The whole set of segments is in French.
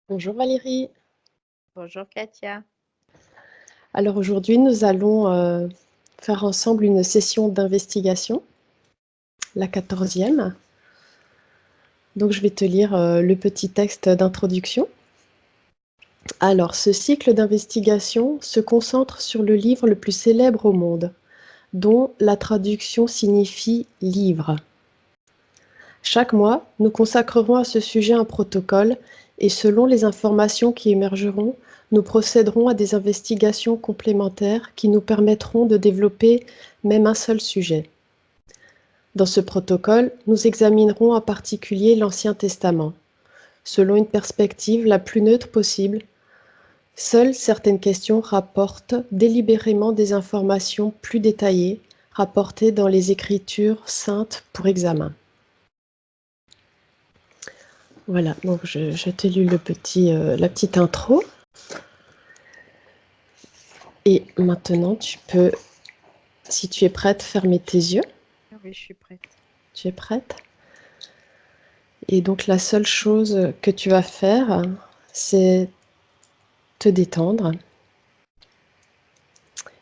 Bonjour Valérie. Bonjour Katia. Alors aujourd'hui, nous allons faire ensemble une session d'investigation, la 14e. Donc je vais te lire le petit texte d'introduction. Alors, ce cycle d'investigation se concentre sur le livre le plus célèbre au monde, dont la traduction signifie livre. Chaque mois, nous consacrerons à ce sujet un protocole et selon les informations qui émergeront, nous procéderons à des investigations complémentaires qui nous permettront de développer même un seul sujet. Dans ce protocole, nous examinerons en particulier l'Ancien Testament, selon une perspective la plus neutre possible. Seules certaines questions rapportent délibérément des informations plus détaillées, rapportées dans les Écritures saintes pour examen. Voilà, donc je t'ai lu la petite intro. Et maintenant, tu peux, si tu es prête, fermer tes yeux. Oui, je suis prête. Tu es prête? Et donc, la seule chose que tu vas faire, c'est te détendre.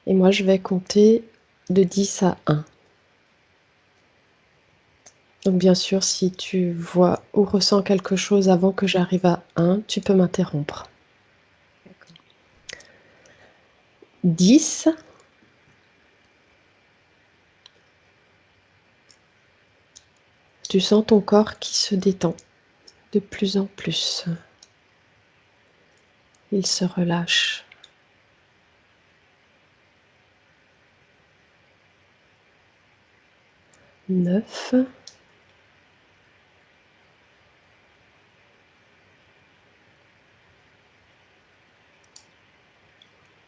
Et moi, je vais compter de 10 à 1. Donc, bien sûr, si tu vois ou ressens quelque chose avant que j'arrive à 1, tu peux m'interrompre. D'accord. 10. Tu sens ton corps qui se détend de plus en plus. Il se relâche. 9.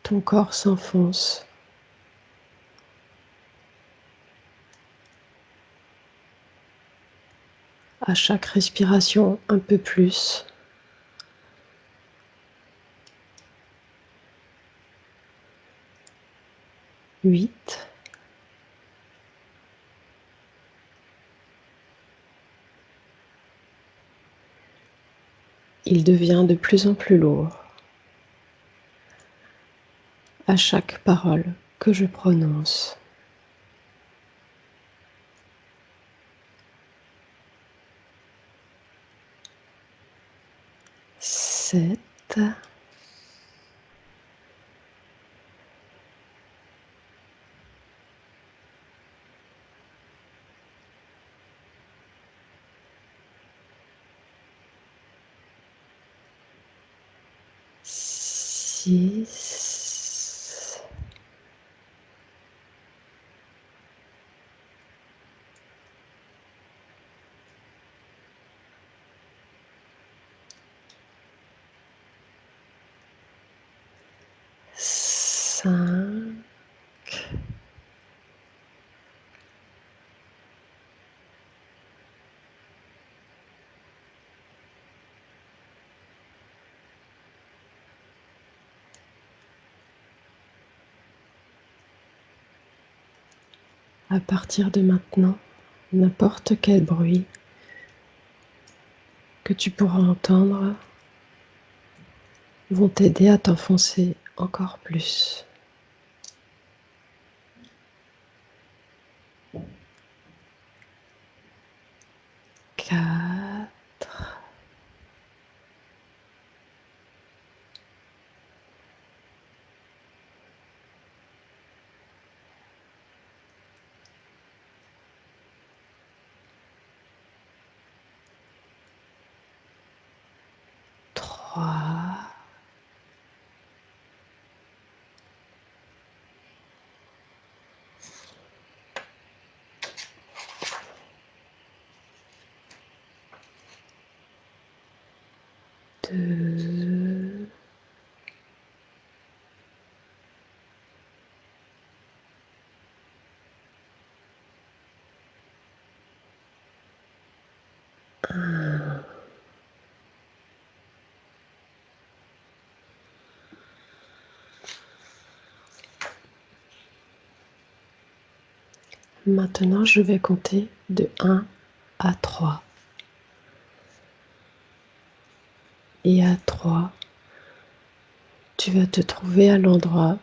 Ton corps s'enfonce. 'À chaque respiration, un peu plus. 8. Il devient de plus en plus lourd à chaque parole que je prononce. 7. 6. 5. 'À partir de maintenant, n'importe quel bruit que tu pourras entendre vont t'aider à t'enfoncer encore plus. 4. 3. 2. 1. Maintenant, je vais compter de 1 à 3. Et à 3, tu vas te trouver à l'endroit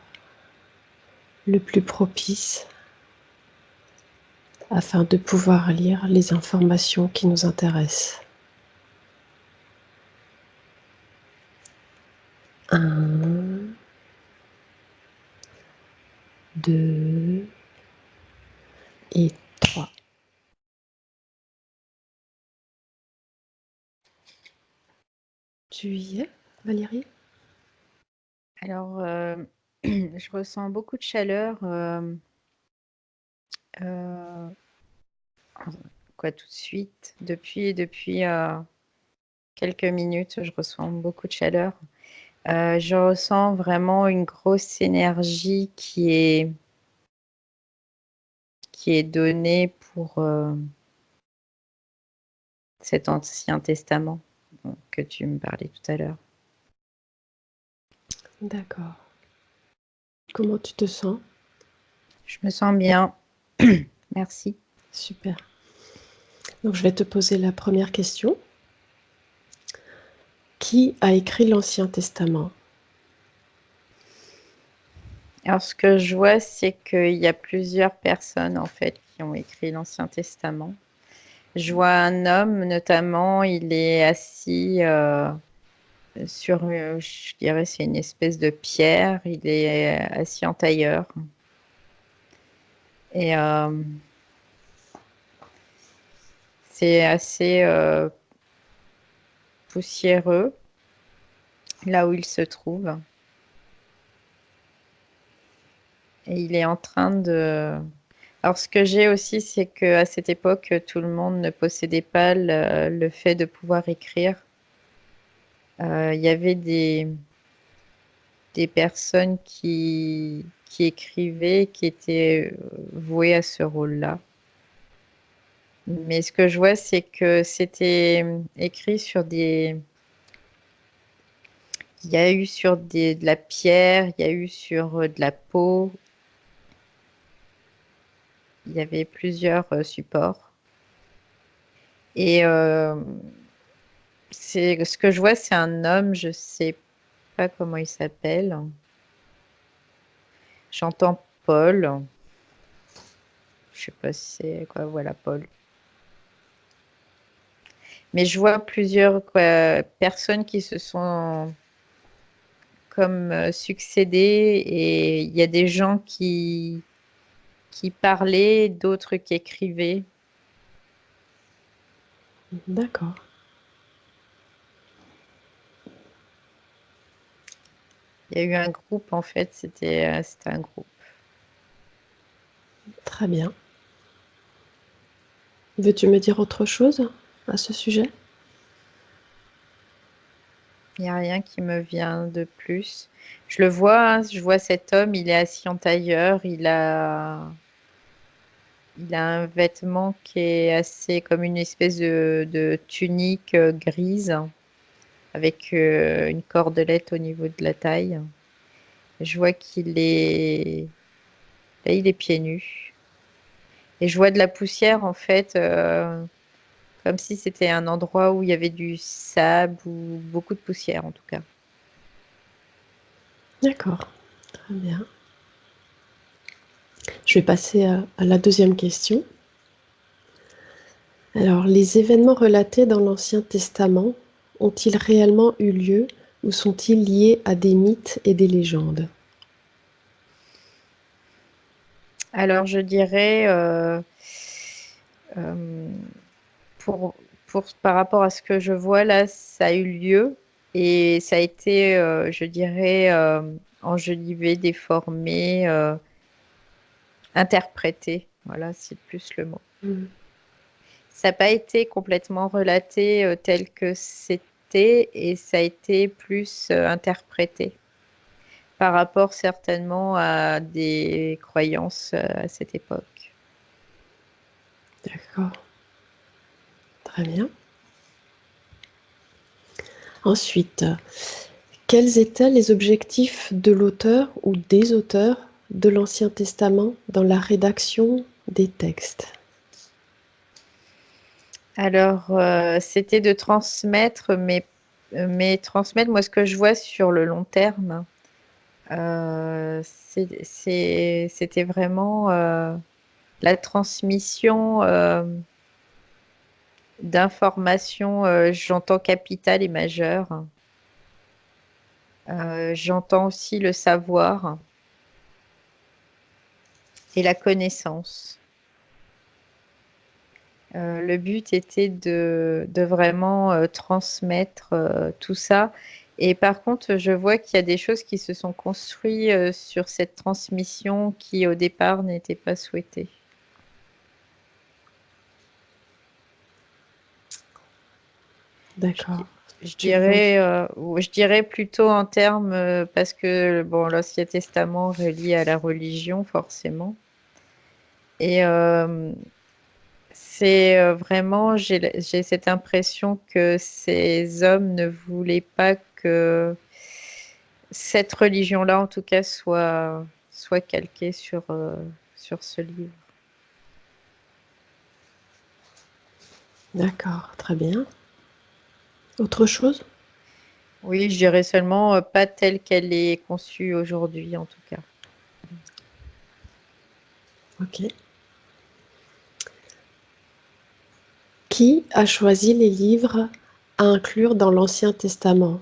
le plus propice afin de pouvoir lire les informations qui nous intéressent. 1, 2 et 3. Tu y es, Valérie? Alors, je ressens beaucoup de chaleur. Quoi, tout de suite. Depuis quelques minutes, je ressens beaucoup de chaleur. Je ressens vraiment une grosse énergie qui est donnée pour cet Ancien Testament que tu me parlais tout à l'heure. D'accord. Comment tu te sens? Je me sens bien. Merci. Super. Donc, je vais te poser la première question. Qui a écrit l'Ancien Testament? Alors, ce que je vois, c'est qu'il y a plusieurs personnes, en fait, qui ont écrit l'Ancien Testament. Je vois un homme, notamment, il est assis sur, je dirais, c'est une espèce de pierre. Il est assis en tailleur. Et c'est assez poussiéreux, là où il se trouve. Et il est en train de... Alors, ce que j'ai aussi, c'est qu'à cette époque, tout le monde ne possédait pas le fait de pouvoir écrire. Il y avait des personnes qui écrivaient, qui étaient vouées à ce rôle-là. Mais ce que je vois, c'est que c'était écrit sur des... Il y a eu sur de la pierre, il y a eu sur de la peau. Il y avait plusieurs supports. Et ce que je vois, c'est un homme, je sais pas comment il s'appelle. J'entends Paul. Je sais pas si c'est quoi, voilà, Paul. Mais je vois plusieurs personnes qui se sont comme succédées et il y a des gens qui parlaient, d'autres qui écrivaient. D'accord. Il y a eu un groupe, en fait, c'était un groupe. Très bien. Veux-tu me dire autre chose à ce sujet? Il n'y a rien qui me vient de plus. Je le vois, hein, je vois cet homme, il est assis en tailleur, il a un vêtement qui est assez comme une espèce de tunique grise avec une cordelette au niveau de la taille. Je vois qu'il est... Là, il est pieds nus. Et je vois de la poussière, en fait, comme si c'était un endroit où il y avait du sable ou beaucoup de poussière, en tout cas. D'accord. Très bien. Je vais passer à la deuxième question. Alors, les événements relatés dans l'Ancien Testament ont-ils réellement eu lieu ou sont-ils liés à des mythes et des légendes? Alors, je dirais, euh, pour, par rapport à ce que je vois là, ça a eu lieu et ça a été, je dirais, enjolivé, déformé, interprété. Voilà, c'est plus le mot. Mmh. Ça n'a pas été complètement relaté tel que c'était et ça a été plus interprété par rapport certainement à des croyances à cette époque. D'accord. Très bien. Ensuite, quels étaient les objectifs de l'auteur ou des auteurs de l'Ancien Testament dans la rédaction des textes? Alors, c'était de transmettre, mais mais transmettre, moi, ce que je vois sur le long terme, c'était vraiment la transmission d'informations, j'entends capitales et majeures. J'entends aussi le savoir et la connaissance. Le but était de vraiment transmettre tout ça. Et par contre, je vois qu'il y a des choses qui se sont construites sur cette transmission qui, au départ, n'étaient pas souhaitées. D'accord. Je Tu vois. dirais plutôt en termes, parce que bon, l'Ancien Testament relie à la religion, forcément. Et c'est vraiment, j'ai cette impression que ces hommes ne voulaient pas que cette religion-là, en tout cas, soit calquée sur ce livre. D'accord, très bien. Autre chose? Oui, je dirais seulement pas telle qu'elle est conçue aujourd'hui, en tout cas. Ok. Qui a choisi les livres à inclure dans l'Ancien Testament,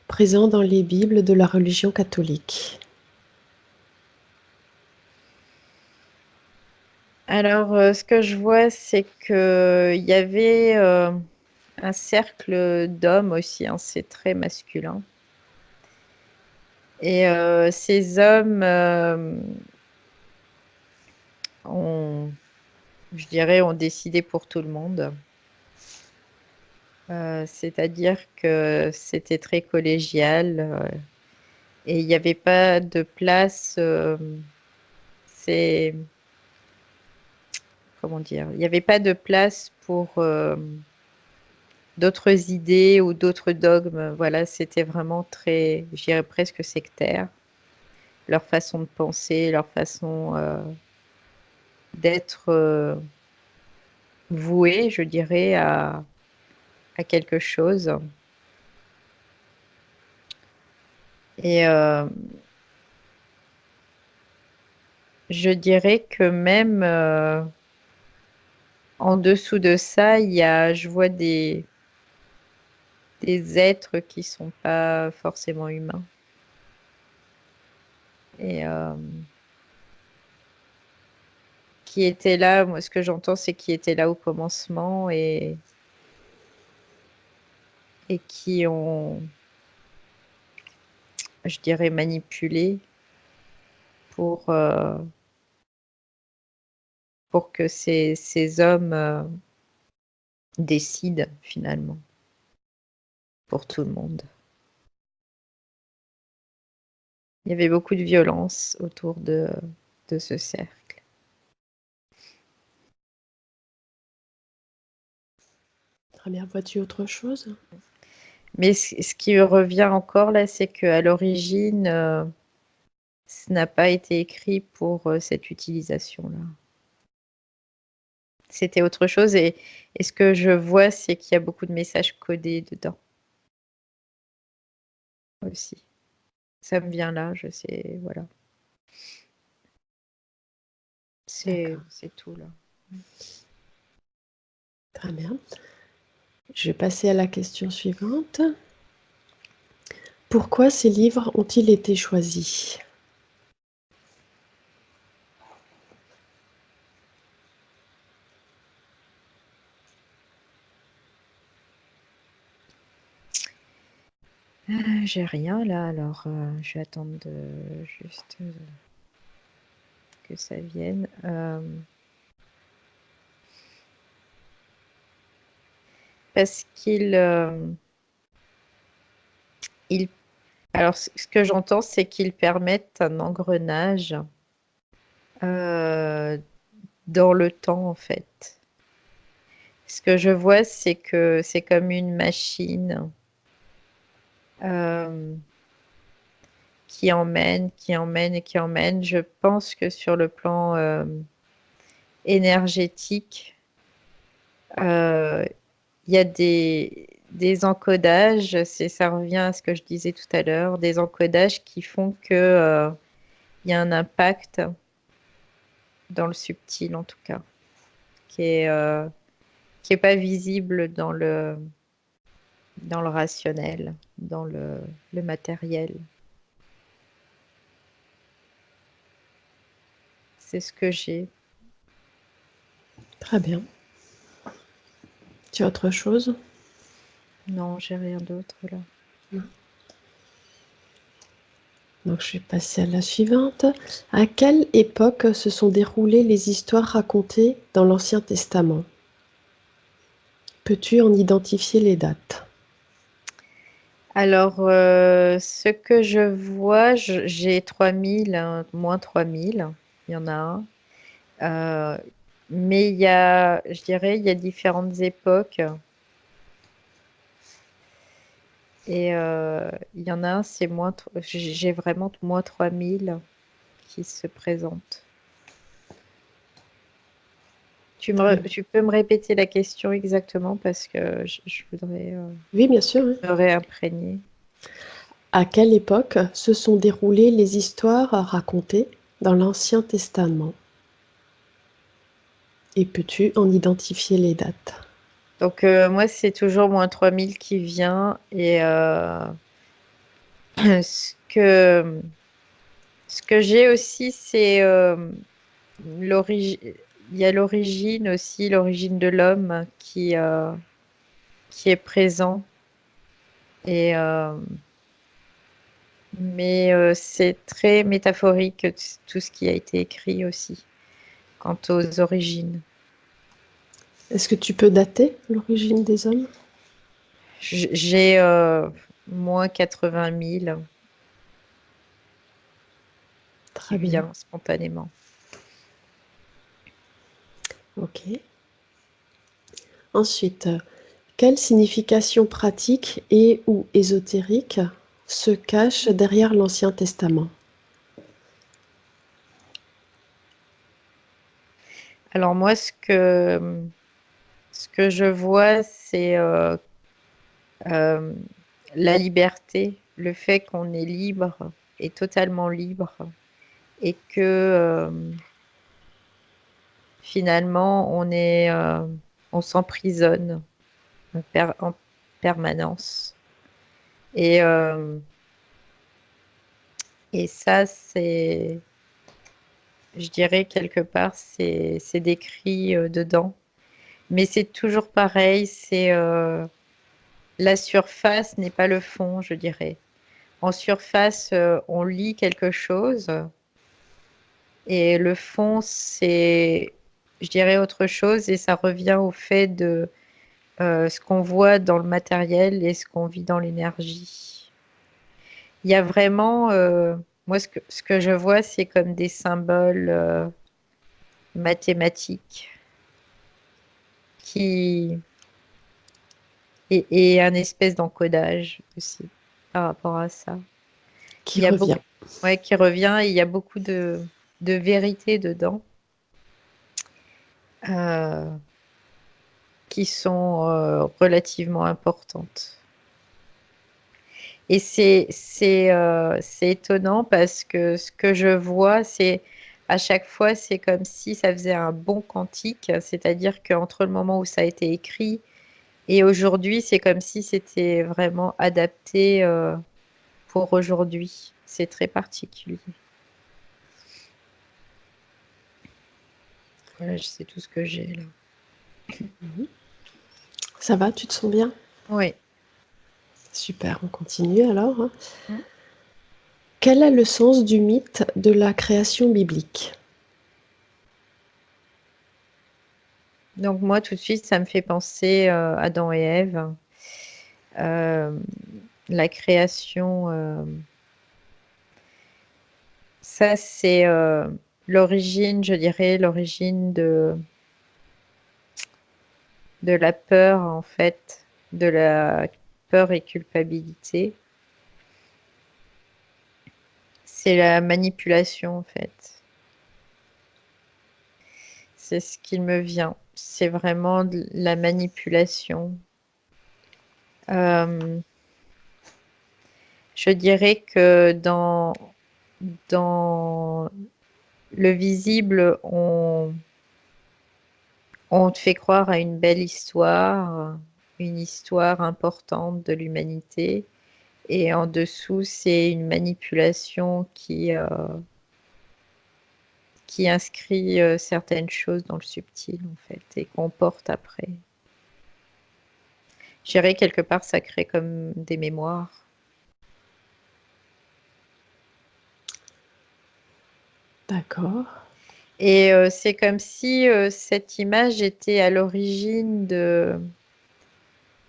présents dans les Bibles de la religion catholique? Alors, ce que je vois, c'est qu'il y avait un cercle d'hommes aussi, hein, c'est très masculin. Et ces hommes je dirais, ont décidé pour tout le monde. C'est-à-dire que c'était très collégial et il n'y avait pas de place. Comment dire? Il n'y avait pas de place pour d'autres idées ou d'autres dogmes. Voilà, c'était vraiment très, je dirais presque sectaire. Leur façon de penser, leur façon d'être vouée, je dirais, à quelque chose. Et je dirais que même en dessous de ça, je vois des êtres qui sont pas forcément humains. Et qui étaient là, moi ce que j'entends, c'est qui étaient là au commencement et qui ont, je dirais, manipulé pour, pour que ces hommes décident finalement pour tout le monde. Il y avait beaucoup de violence autour de ce cercle. Très bien. Vois-tu autre chose? Mais ce qui revient encore là, c'est qu'à l'origine, ce n'a pas été écrit pour cette utilisation-là. C'était autre chose et ce que je vois, c'est qu'il y a beaucoup de messages codés dedans aussi. Ça me vient là, je sais, voilà. D'accord. C'est tout là. Très bien. Je vais passer à la question suivante. Pourquoi ces livres ont-ils été choisis? J'ai rien là, alors je vais attendre juste que ça vienne. Parce alors ce que j'entends, c'est qu'ils permettent un engrenage dans le temps en fait. Ce que je vois, c'est que c'est comme une machine qui emmène, qui emmène et qui emmène. Je pense que sur le plan énergétique, il y a des encodages, ça revient à ce que je disais tout à l'heure, des encodages qui font que il y a un impact dans le subtil en tout cas, qui est pas visible dans le rationnel, dans le matériel. C'est ce que j'ai. Très bien. Tu as autre chose? Non, j'ai rien d'autre là. Donc je vais passer à la suivante. À quelle époque se sont déroulées les histoires racontées dans l'Ancien Testament? Peux-tu en identifier les dates? Alors, ce que je vois, j'ai 3000, hein, moins 3000, il y en a un. Mais je dirais, il y a différentes époques. Et il y en a un, j'ai vraiment moins 3000 qui se présentent. Tu peux me répéter la question exactement parce que je voudrais Oui, bien sûr. Oui. me réimprégner. À quelle époque se sont déroulées les histoires racontées dans l'Ancien Testament? Et peux-tu en identifier les dates? Donc, moi, c'est toujours moins 3000 qui vient. Et ce que, ce que j'ai aussi, c'est l'origine. Il y a l'origine aussi, l'origine de l'homme qui est présent. Et, mais c'est très métaphorique tout ce qui a été écrit aussi quant aux origines. Est-ce que tu peux dater l'origine des hommes? J'ai moins 80 000 qui Très bien. vient spontanément. Ok. Ensuite, quelle signification pratique et ou ésotérique se cache derrière l'Ancien Testament? Alors moi, ce que je vois, c'est euh, la liberté, le fait qu'on est libre et totalement libre et que finalement on s'emprisonne en permanence. Et, et ça, je dirais quelque part, c'est décrit dedans. Mais c'est toujours pareil, la surface n'est pas le fond, je dirais. En surface, on lit quelque chose et le fond, c'est, je dirais, autre chose et ça revient au fait de ce qu'on voit dans le matériel et ce qu'on vit dans l'énergie. Il y a vraiment, moi, ce que je vois, c'est comme des symboles mathématiques qui, et un espèce d'encodage aussi par rapport à ça. Qui Il y a revient. beaucoup, ouais, qui revient et il y a beaucoup de vérité dedans euh, qui sont relativement importantes. Et c'est étonnant parce que ce que je vois, c'est à chaque fois, c'est comme si ça faisait un bond quantique, c'est-à-dire qu'entre le moment où ça a été écrit et aujourd'hui, c'est comme si c'était vraiment adapté pour aujourd'hui. C'est très particulier. Voilà, c'est tout ce que j'ai là. Ça va, tu te sens bien? Oui. Super, on continue alors. Mm. Quel est le sens du mythe de la création biblique? Donc moi, tout de suite, ça me fait penser Adam et Ève, euh, la création. Ça, c'est l'origine, je dirais, l'origine de la peur, en fait, de la peur et culpabilité. C'est la manipulation, en fait. C'est ce qui me vient. C'est vraiment de la manipulation. Je dirais que dans le visible, on te fait croire à une belle histoire, une histoire importante de l'humanité. Et en dessous, c'est une manipulation qui inscrit certaines choses dans le subtil, en fait, et qu'on porte après. Je dirais quelque part, ça crée comme des mémoires. D'accord. Et c'est comme si cette image était à l'origine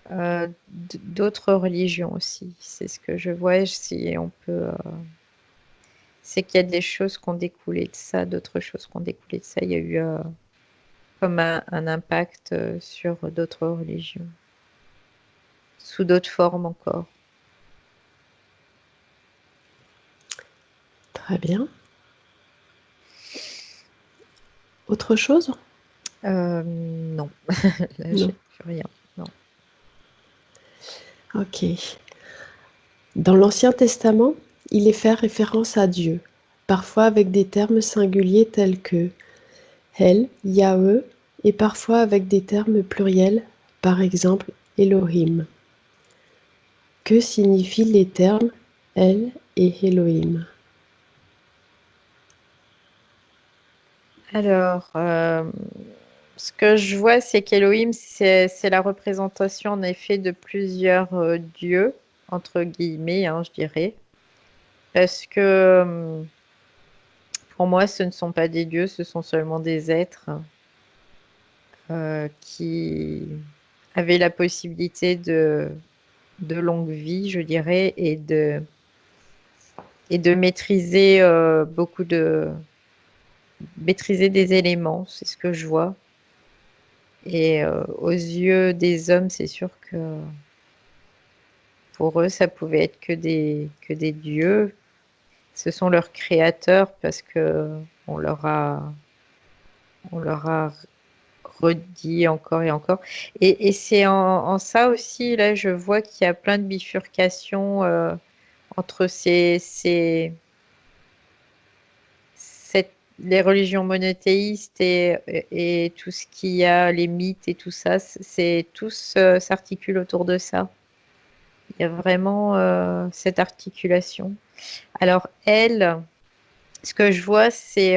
d'autres religions aussi. C'est ce que je vois, si on peut. C'est qu'il y a des choses qui ont découlé de ça, d'autres choses qui ont découlé de ça. Il y a eu comme un impact sur d'autres religions, sous d'autres formes encore. Très bien. Autre chose? Non, là, Non. j'ai plus rien. Non. Ok. Dans l'Ancien Testament, il est fait référence à Dieu, parfois avec des termes singuliers tels que El, Yahweh, et parfois avec des termes pluriels, par exemple Elohim. Que signifient les termes El et Elohim? Alors, ce que je vois, c'est qu'Elohim, c'est la représentation en effet de plusieurs dieux, entre guillemets, hein, je dirais. Parce que pour moi, ce ne sont pas des dieux, ce sont seulement des êtres qui avaient la possibilité de longue vie, je dirais, et de maîtriser maîtriser des éléments, c'est ce que je vois. Et aux yeux des hommes, c'est sûr que pour eux, ça pouvait être que des dieux. Ce sont leurs créateurs parce que on leur a redit encore et encore. Et c'est en ça aussi, là, je vois qu'il y a plein de bifurcations entre les religions monothéistes et tout ce qu'il y a, les mythes et tout ça, tous s'articulent autour de ça. Il y a vraiment cette articulation. Alors elle, ce que je vois, c'est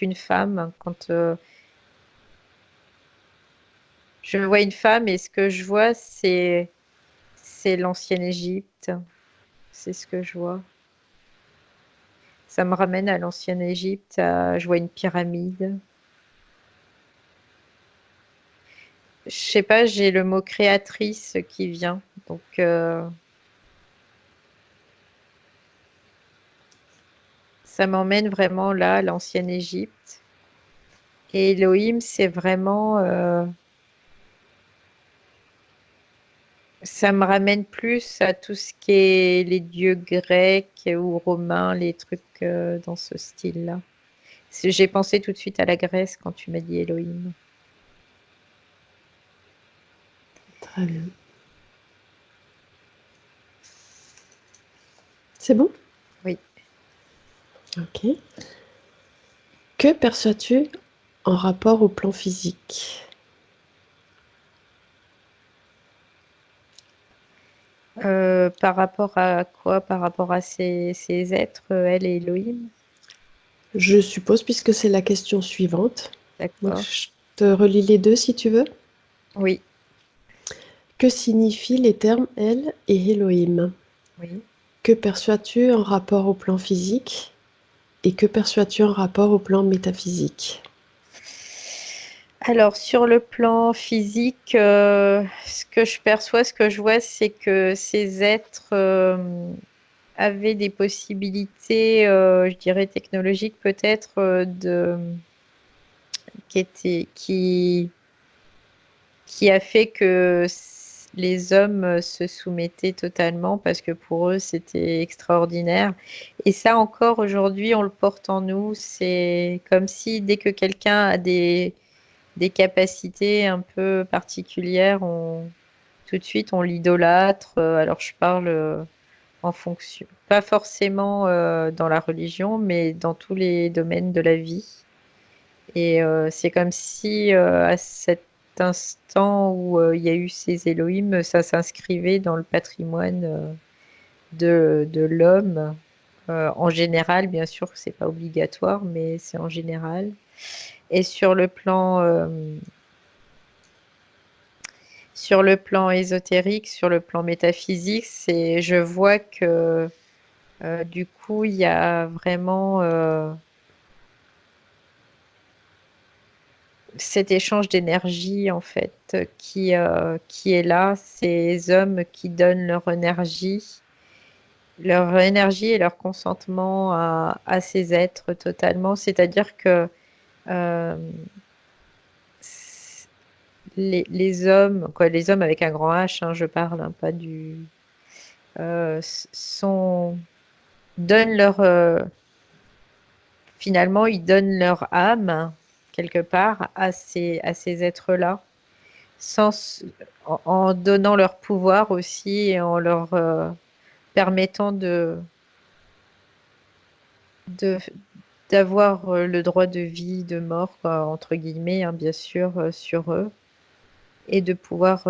une femme. Quand je vois une femme, et ce que je vois, c'est l'ancienne Égypte. C'est ce que je vois. Ça me ramène à l'ancienne Égypte. Je vois une pyramide. Je sais pas, j'ai le mot créatrice qui vient. Donc, ça m'emmène vraiment là, à l'ancienne Égypte. Et Elohim, c'est vraiment. Ça me ramène plus à tout ce qui est les dieux grecs ou romains, les trucs dans ce style-là. J'ai pensé tout de suite à la Grèce quand tu m'as dit Elohim. Très bien. C'est bon? Oui. Ok. Que perçois-tu en rapport au plan physique? Par rapport à quoi? Par rapport à ces êtres, elle et Elohim? Je suppose, puisque c'est la question suivante. Donc, D'accord. je te relis les deux si tu veux. Oui, Que signifient les termes El et Elohim? oui. Que perçois-tu en rapport au plan physique? Et que perçois-tu en rapport au plan métaphysique? Alors, sur le plan physique, ce que je perçois, ce que je vois, c'est que ces êtres avaient des possibilités, je dirais technologiques peut-être, qui a fait que les hommes se soumettaient totalement parce que pour eux, c'était extraordinaire. Et ça encore, aujourd'hui, on le porte en nous. C'est comme si dès que quelqu'un a des capacités un peu particulières, tout de suite on l'idolâtre. Alors je parle en fonction, pas forcément dans la religion, mais dans tous les domaines de la vie. Et c'est comme si à cet instant où il y a eu ces Elohim, ça s'inscrivait dans le patrimoine de l'homme. En général, bien sûr, c'est pas obligatoire, mais c'est en général. Et sur le plan ésotérique, sur le plan métaphysique, je vois que du coup, il y a vraiment cet échange d'énergie, en fait, qui est là. Ces hommes qui donnent leur énergie et leur consentement à ces êtres totalement. C'est-à-dire que euh, les hommes, quoi, les hommes avec un grand H, hein, je parle, hein, pas du, sont donnent finalement, ils donnent leur âme quelque part à ces êtres-là, sans, en donnant leur pouvoir aussi et en leur permettant de, d'avoir le droit de vie, de mort, quoi, entre guillemets, hein, bien sûr, sur eux, et de pouvoir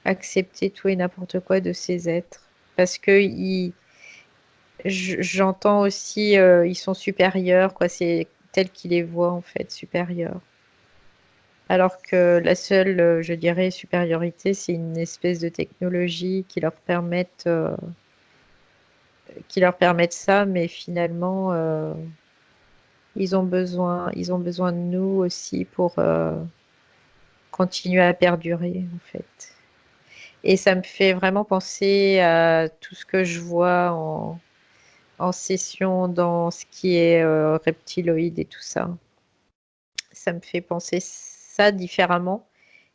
accepter tout et n'importe quoi de ces êtres. Parce que j'entends aussi, ils sont supérieurs, quoi, c'est tel qu'ils les voient, en fait, supérieurs. Alors que la seule, je dirais, supériorité, c'est une espèce de technologie qui leur permettent ça, mais finalement, ils ont besoin de nous aussi pour continuer à perdurer, en fait. Et ça me fait vraiment penser à tout ce que je vois en session dans ce qui est reptiloïde et tout ça. Ça me fait penser ça différemment.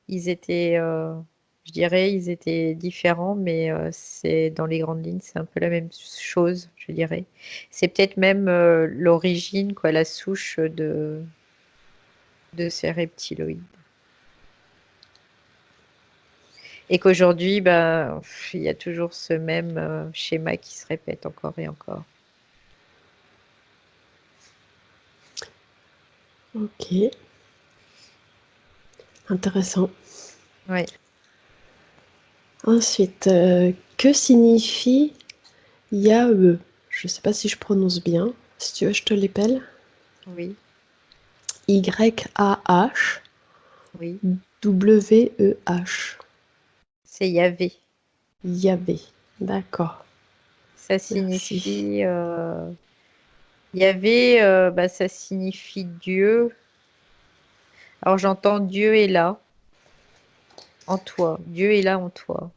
Ils étaient, je dirais, ils étaient différents, mais c'est dans les grandes lignes, c'est un peu la même chose, je dirais. C'est peut-être même l'origine, quoi, la souche de ces reptiloïdes. Et qu'aujourd'hui, ben, il y a toujours ce même schéma qui se répète encore et encore. Ok, intéressant. Oui, Ensuite, que signifie Yahweh? Je ne sais pas si je prononce bien. Si tu veux, je te l'épelle. oui, Y-A-H-W-E-H. oui. C'est Yahvé. Yahvé. D'accord. Ça Merci. signifie Yahvé, bah, ça signifie Dieu. Alors j'entends Dieu est là en toi. Dieu est là en toi.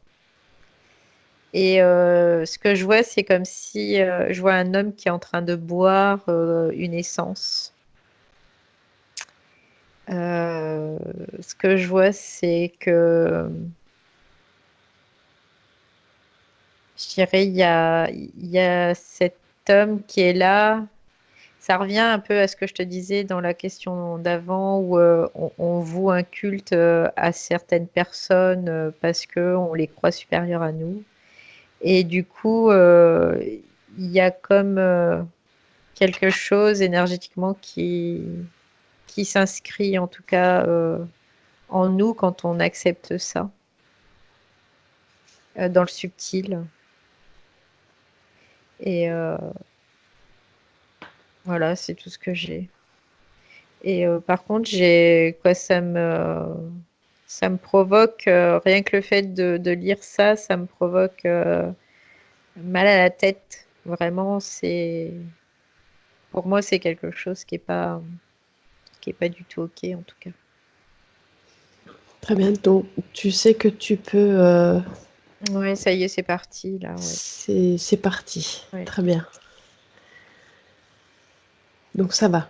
Et ce que je vois, c'est comme si je vois un homme qui est en train de boire une essence. Euh, Ce que je vois, c'est que je dirais il y a cet homme qui est là. Ça revient un peu à ce que je te disais dans la question d'avant, où on voue un culte à certaines personnes parce que on les croit supérieures à nous. Et du coup, il y a comme quelque chose énergétiquement qui s'inscrit en tout cas en nous quand on accepte ça, dans le subtil. Et voilà, c'est tout ce que j'ai. Et par contre, ça me provoque, rien que le fait de lire ça, ça me provoque mal à la tête. Vraiment, pour moi, c'est quelque chose qui est pas du tout OK, en tout cas. Très bien. Donc, tu sais que tu peux. Ouais, ça y est, c'est parti, là, ouais. C'est parti. Ouais. Très bien. Donc, ça va.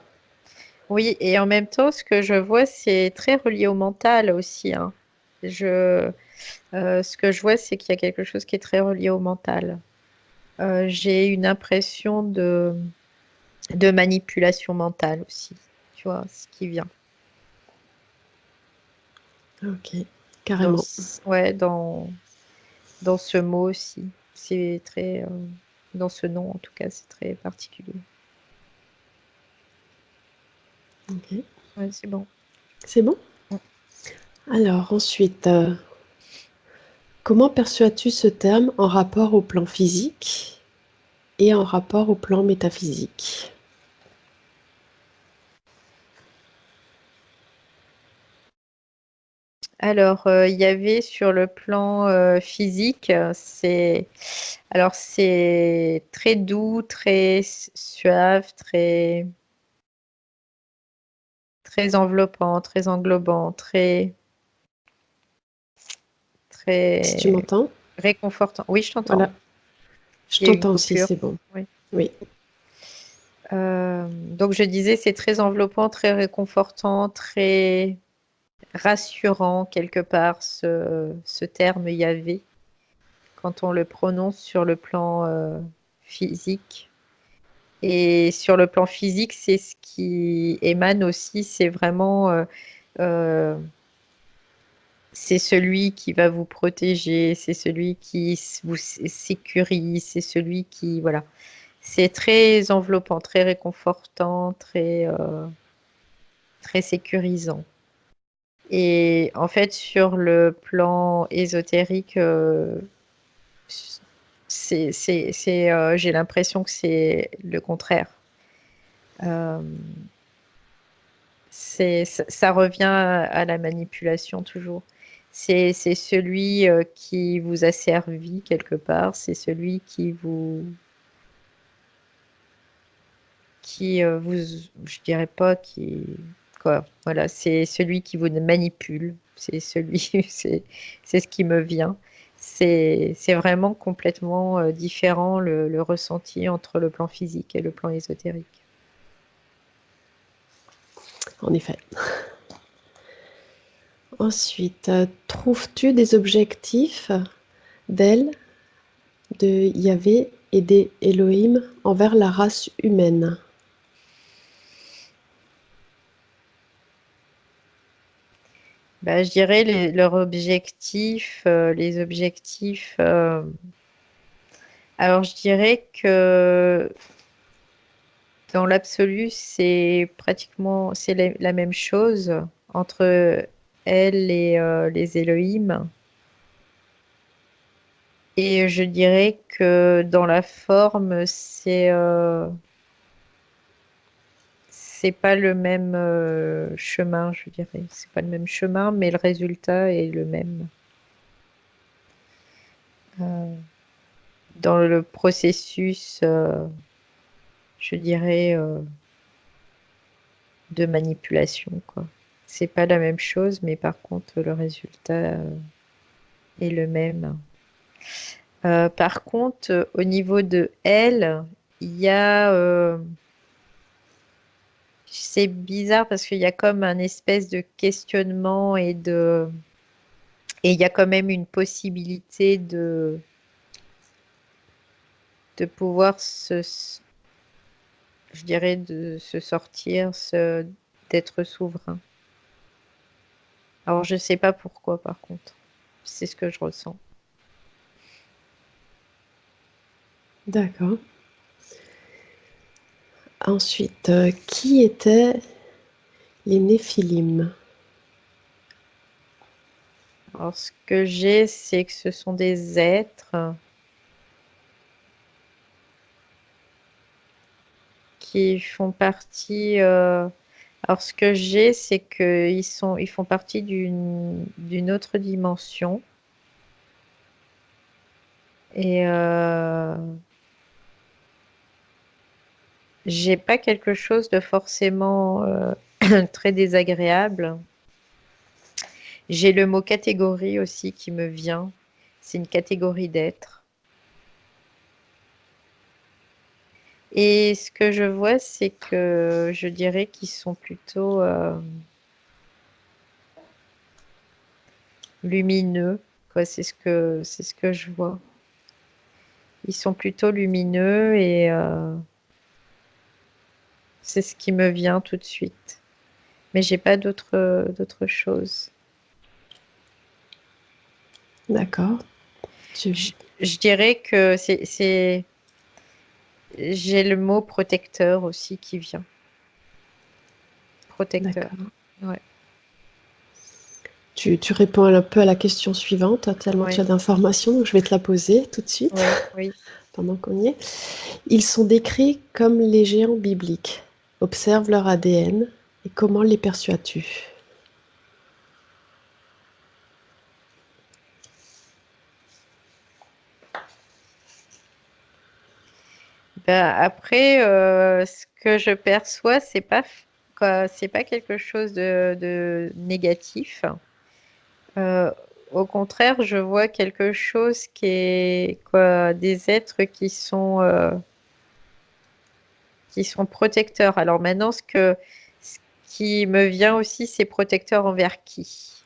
Oui, et en même temps, ce que je vois, c'est très relié au mental aussi, hein. Ce que je vois, c'est qu'il y a quelque chose qui est très relié au mental. J'ai une impression de manipulation mentale aussi, tu vois, ce qui vient. Ok. carrément. Ouais, dans ce mot aussi. C'est très, dans ce nom en tout cas, c'est très particulier. Ok. Ouais, c'est bon. C'est bon? Mm. Alors ensuite, comment perçois-tu ce terme en rapport au plan physique et en rapport au plan métaphysique? Alors, il y avait sur le plan physique, c'est très doux, très suave, très enveloppant, très englobant, très Si tu très m'entends? réconfortant. Oui, je t'entends. Voilà, je Il y a eu une t'entends aussi, coupure. c'est bon. Oui. Oui, Donc je disais, c'est très enveloppant, très réconfortant, très rassurant quelque part ce terme Yahvé quand on le prononce sur le plan physique. Et sur le plan physique, c'est ce qui émane aussi, c'est vraiment euh, c'est celui qui va vous protéger, c'est celui qui vous sécurise, c'est celui qui voilà. C'est très enveloppant, très réconfortant, très sécurisant. Et en fait, sur le plan ésotérique, j'ai l'impression que c'est le contraire. Euh, ça revient à la manipulation toujours. C'est celui qui vous a servi quelque part, c'est celui je dirais pas quoi, voilà, c'est celui qui vous manipule, c'est celui, c'est ce qui me vient. C'est vraiment complètement différent le ressenti entre le plan physique et le plan ésotérique. en effet. Ensuite, trouves-tu des objectifs d'elle, de Yahvé et des Elohim envers la race humaine? Bah, je dirais leurs objectifs, les objectifs. Alors, je dirais que dans l'absolu, c'est la même chose entre elle et les Elohim. Et je dirais que dans la forme, c'est pas le même chemin, je dirais. C'est pas le même chemin, mais le résultat est le même. Euh, Dans le processus, je dirais, de manipulation, quoi. C'est pas la même chose, mais par contre, le résultat est le même. Par contre, au niveau de elle, il y a, c'est bizarre parce qu'il y a comme un espèce de questionnement et il y a quand même une possibilité de pouvoir je dirais, de se sortir, d'être souverain. Alors, je sais pas pourquoi, par contre. C'est ce que je ressens. D'accord. Ensuite, qui étaient les Néphilim? Alors, ce que j'ai, c'est que ce sont des êtres qui font partie. Alors, ce que j'ai, c'est ils font partie d'une autre dimension. Et j'ai pas quelque chose de forcément très désagréable. J'ai le mot catégorie aussi qui me vient. C'est une catégorie d'êtres. Et ce que je vois, c'est que je dirais qu'ils sont plutôt lumineux, quoi. C'est ce que je vois. Ils sont plutôt lumineux et c'est ce qui me vient tout de suite. Mais j'ai pas d'autre chose. D'accord. Je dirais que j'ai le mot protecteur aussi qui vient. Protecteur. D'accord. Ouais. Tu réponds un peu à la question suivante, tellement tu Ouais. as d'informations, donc je vais te la poser tout de suite, Oui, oui. pendant qu'on y est. Ils sont décrits comme les géants bibliques. Observe leur ADN et comment les perçois-tu? Ben, après, ce que je perçois, c'est pas quelque chose de négatif. Euh, Au contraire, je vois quelque chose qui est quoi, des êtres qui sont protecteurs. Alors maintenant, ce qui me vient aussi, c'est protecteurs envers qui?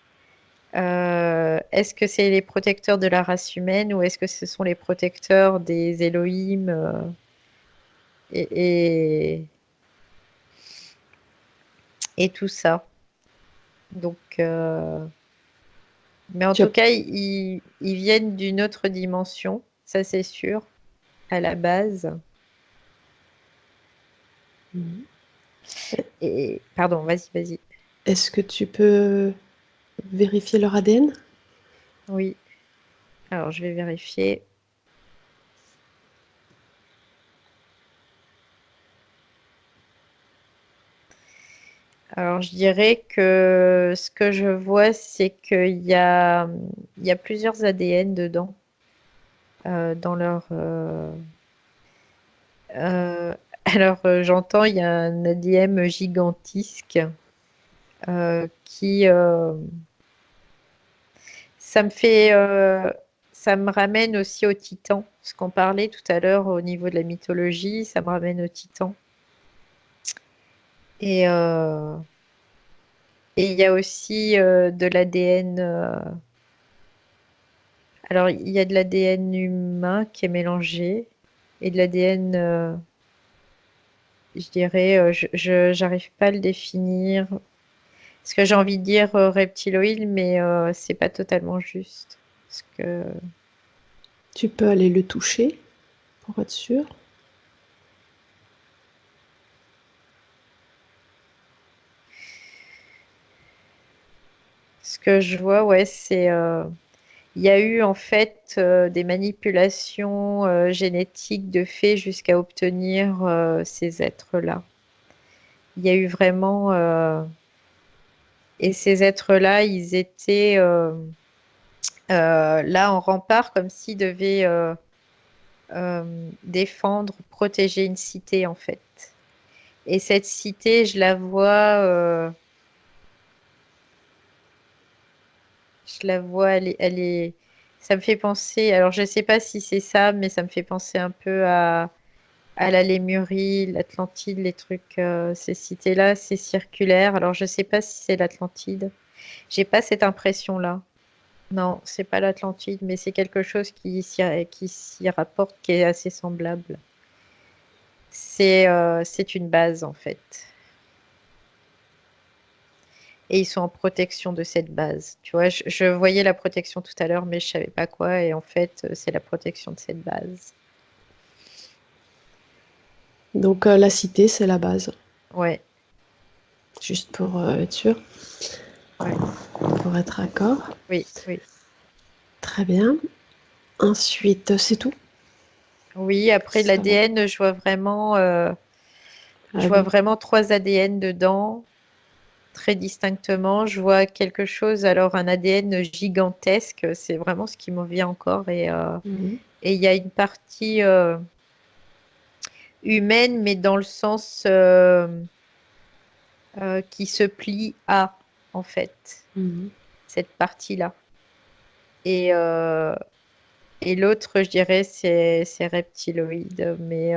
Est-ce que c'est les protecteurs de la race humaine ou est-ce que ce sont les protecteurs des Elohim et, et, et tout ça? Donc, mais en Tu as tout cas, ils viennent d'une autre dimension, ça c'est sûr, à la base. Mhm. Et pardon, vas-y, vas-y. Est-ce que tu peux vérifier leur ADN? Oui, alors je vais vérifier. Alors je dirais que ce que je vois, c'est il y a plusieurs ADN dedans, dans leur. Euh, alors j'entends, il y a un ADN gigantesque qui. Ça me fait. Ça me ramène aussi au Titan. Ce qu'on parlait tout à l'heure au niveau de la mythologie, ça me ramène au Titan. Et, euh, et il y a aussi de l'ADN. Alors, il y a de l'ADN humain qui est mélangé et de l'ADN, je dirais, j'arrive pas à le définir. Parce que j'ai envie de dire reptiloïde, mais c'est pas totalement juste. Parce que Tu peux aller le toucher pour être sûr. ce que je vois, ouais, c'est il y a eu en fait des manipulations génétiques de fait jusqu'à obtenir ces êtres-là. Il y a eu vraiment et ces êtres-là, ils étaient là en rempart comme s'ils devaient défendre, protéger une cité en fait. Et cette cité, je la vois, ça me fait penser, alors je ne sais pas si c'est ça, mais ça me fait penser un peu à la Lémurie, l'Atlantide, les trucs, ces cités-là, c'est circulaire. Alors je ne sais pas si c'est l'Atlantide. J'ai pas cette impression-là. Non, c'est pas l'Atlantide, mais c'est quelque chose qui s'y rapporte, qui est assez semblable. C'est une base en fait. Et ils sont en protection de cette base. Tu vois, je voyais la protection tout à l'heure, mais je savais pas quoi. Et en fait, c'est la protection de cette base. Donc la cité, c'est la base, Ouais, juste pour être sûr, ouais, pour être d'accord. oui, oui. Très bien. Ensuite, c'est tout? Oui, après Ça va. l'ADN, je Ah vois oui. vraiment 3 ADN dedans, très distinctement. Je vois quelque chose, alors un ADN gigantesque, c'est vraiment ce qui me vient encore. Mhm. Et il y a une partie humaine, mais dans le sens qui se plie à, en fait, Mhm. cette partie-là. Et, euh, et l'autre, je dirais, c'est reptiloïde. Mais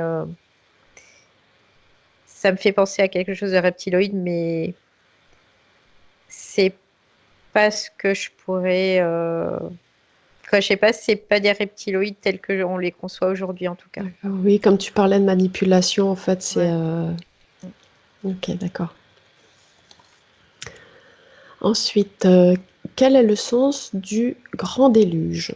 ça me fait penser à quelque chose de reptiloïde, mais c'est pas ce que je pourrais. Quoi, je sais pas, c'est pas des reptiloïdes tels que on les conçoit aujourd'hui, en tout cas. D'accord. Oui, comme tu parlais de manipulation, en fait, c'est... Ouais. Ok, d'accord. Ensuite, quel est le sens du grand déluge?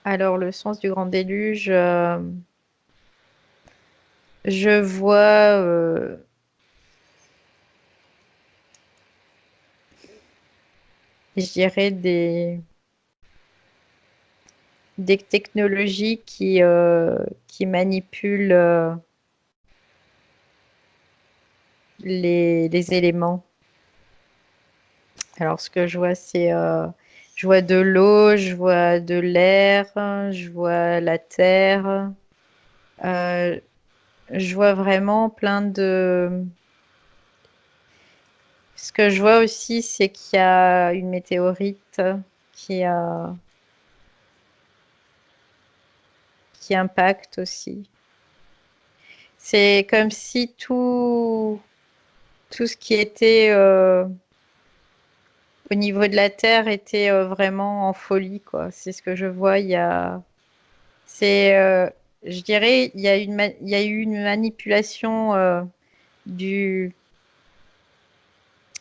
Alors, le sens du grand déluge, je vois je dirais des technologies qui manipulent les éléments. Alors, ce que je vois, c'est je vois de l'eau, je vois de l'air, je vois la terre. Je vois vraiment plein de... Ce que je vois aussi, c'est qu'il y a une météorite qui, qui impacte aussi. C'est comme si tout ce qui était au niveau de la Terre était vraiment en folie, quoi. C'est ce que je vois. Je dirais, il y a eu une manipulation du,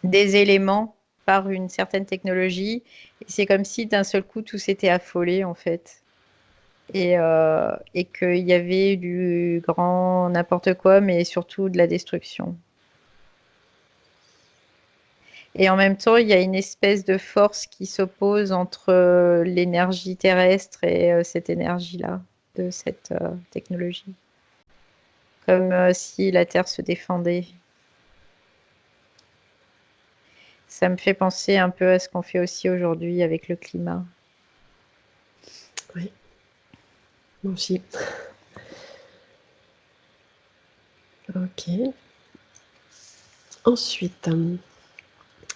des éléments par une certaine technologie. Et c'est comme si d'un seul coup tout s'était affolé, en fait. Et qu'il y avait du grand n'importe quoi, mais surtout de la destruction. Et en même temps, il y a une espèce de force qui s'oppose entre l'énergie terrestre et cette énergie-là, de cette technologie. Comme si la Terre se défendait. Ça me fait penser un peu à ce qu'on fait aussi aujourd'hui avec le climat. Oui, moi aussi. Ok. Ensuite,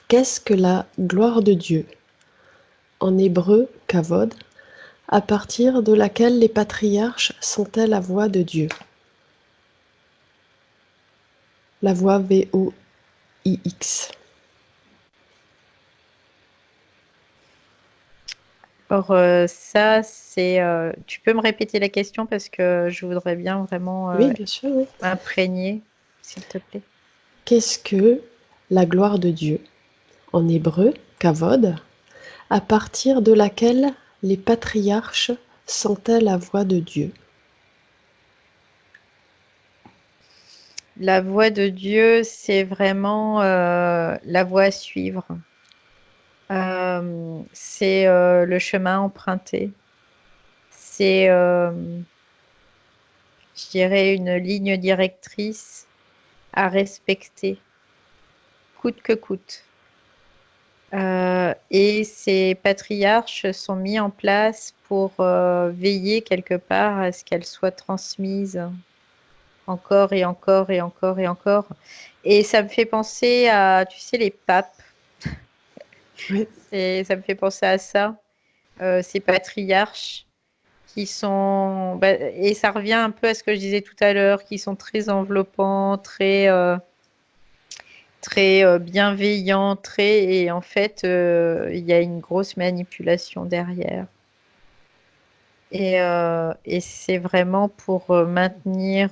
qu'est-ce que la gloire de Dieu? En hébreu, kavod, à partir de laquelle les patriarches sentaient la voix de Dieu. La voix V-O-I-X. Or, ça, c'est... tu peux me répéter la question parce que je voudrais bien vraiment Oui, bien sûr, oui. m'imprégner, s'il te plaît. Qu'est-ce que la gloire de Dieu? En hébreu, kavod, à partir de laquelle les patriarches sentaient la voix de Dieu. La voie de Dieu, c'est vraiment la voie à suivre. C'est le chemin emprunté. C'est, je dirais, une ligne directrice à respecter, coûte que coûte. Et ces patriarches sont mis en place pour veiller quelque part à ce qu'elles soient transmises encore et encore et encore et encore. Et ça me fait penser à, tu sais, les papes. Oui, Et ça me fait penser à ça, ces patriarches qui sont... et ça revient un peu à ce que je disais tout à l'heure, qui sont très enveloppants, très bienveillants, et en fait, il y a une grosse manipulation derrière. Et c'est vraiment pour maintenir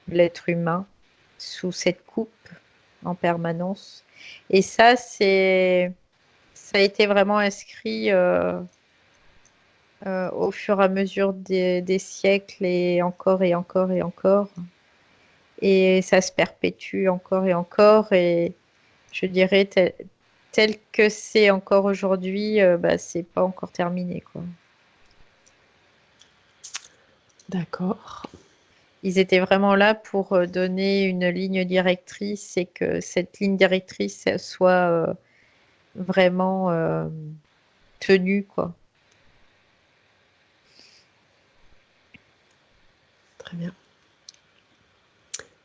l'être humain sous cette coupe en permanence. Et ça a été vraiment inscrit au fur et à mesure des siècles et encore et encore et encore. Et ça se perpétue encore et encore. Et je dirais, tel que c'est encore aujourd'hui, c'est pas encore terminé, quoi. d'accord. Ils étaient vraiment là pour donner une ligne directrice et que cette ligne directrice soit vraiment tenue, quoi. Très bien.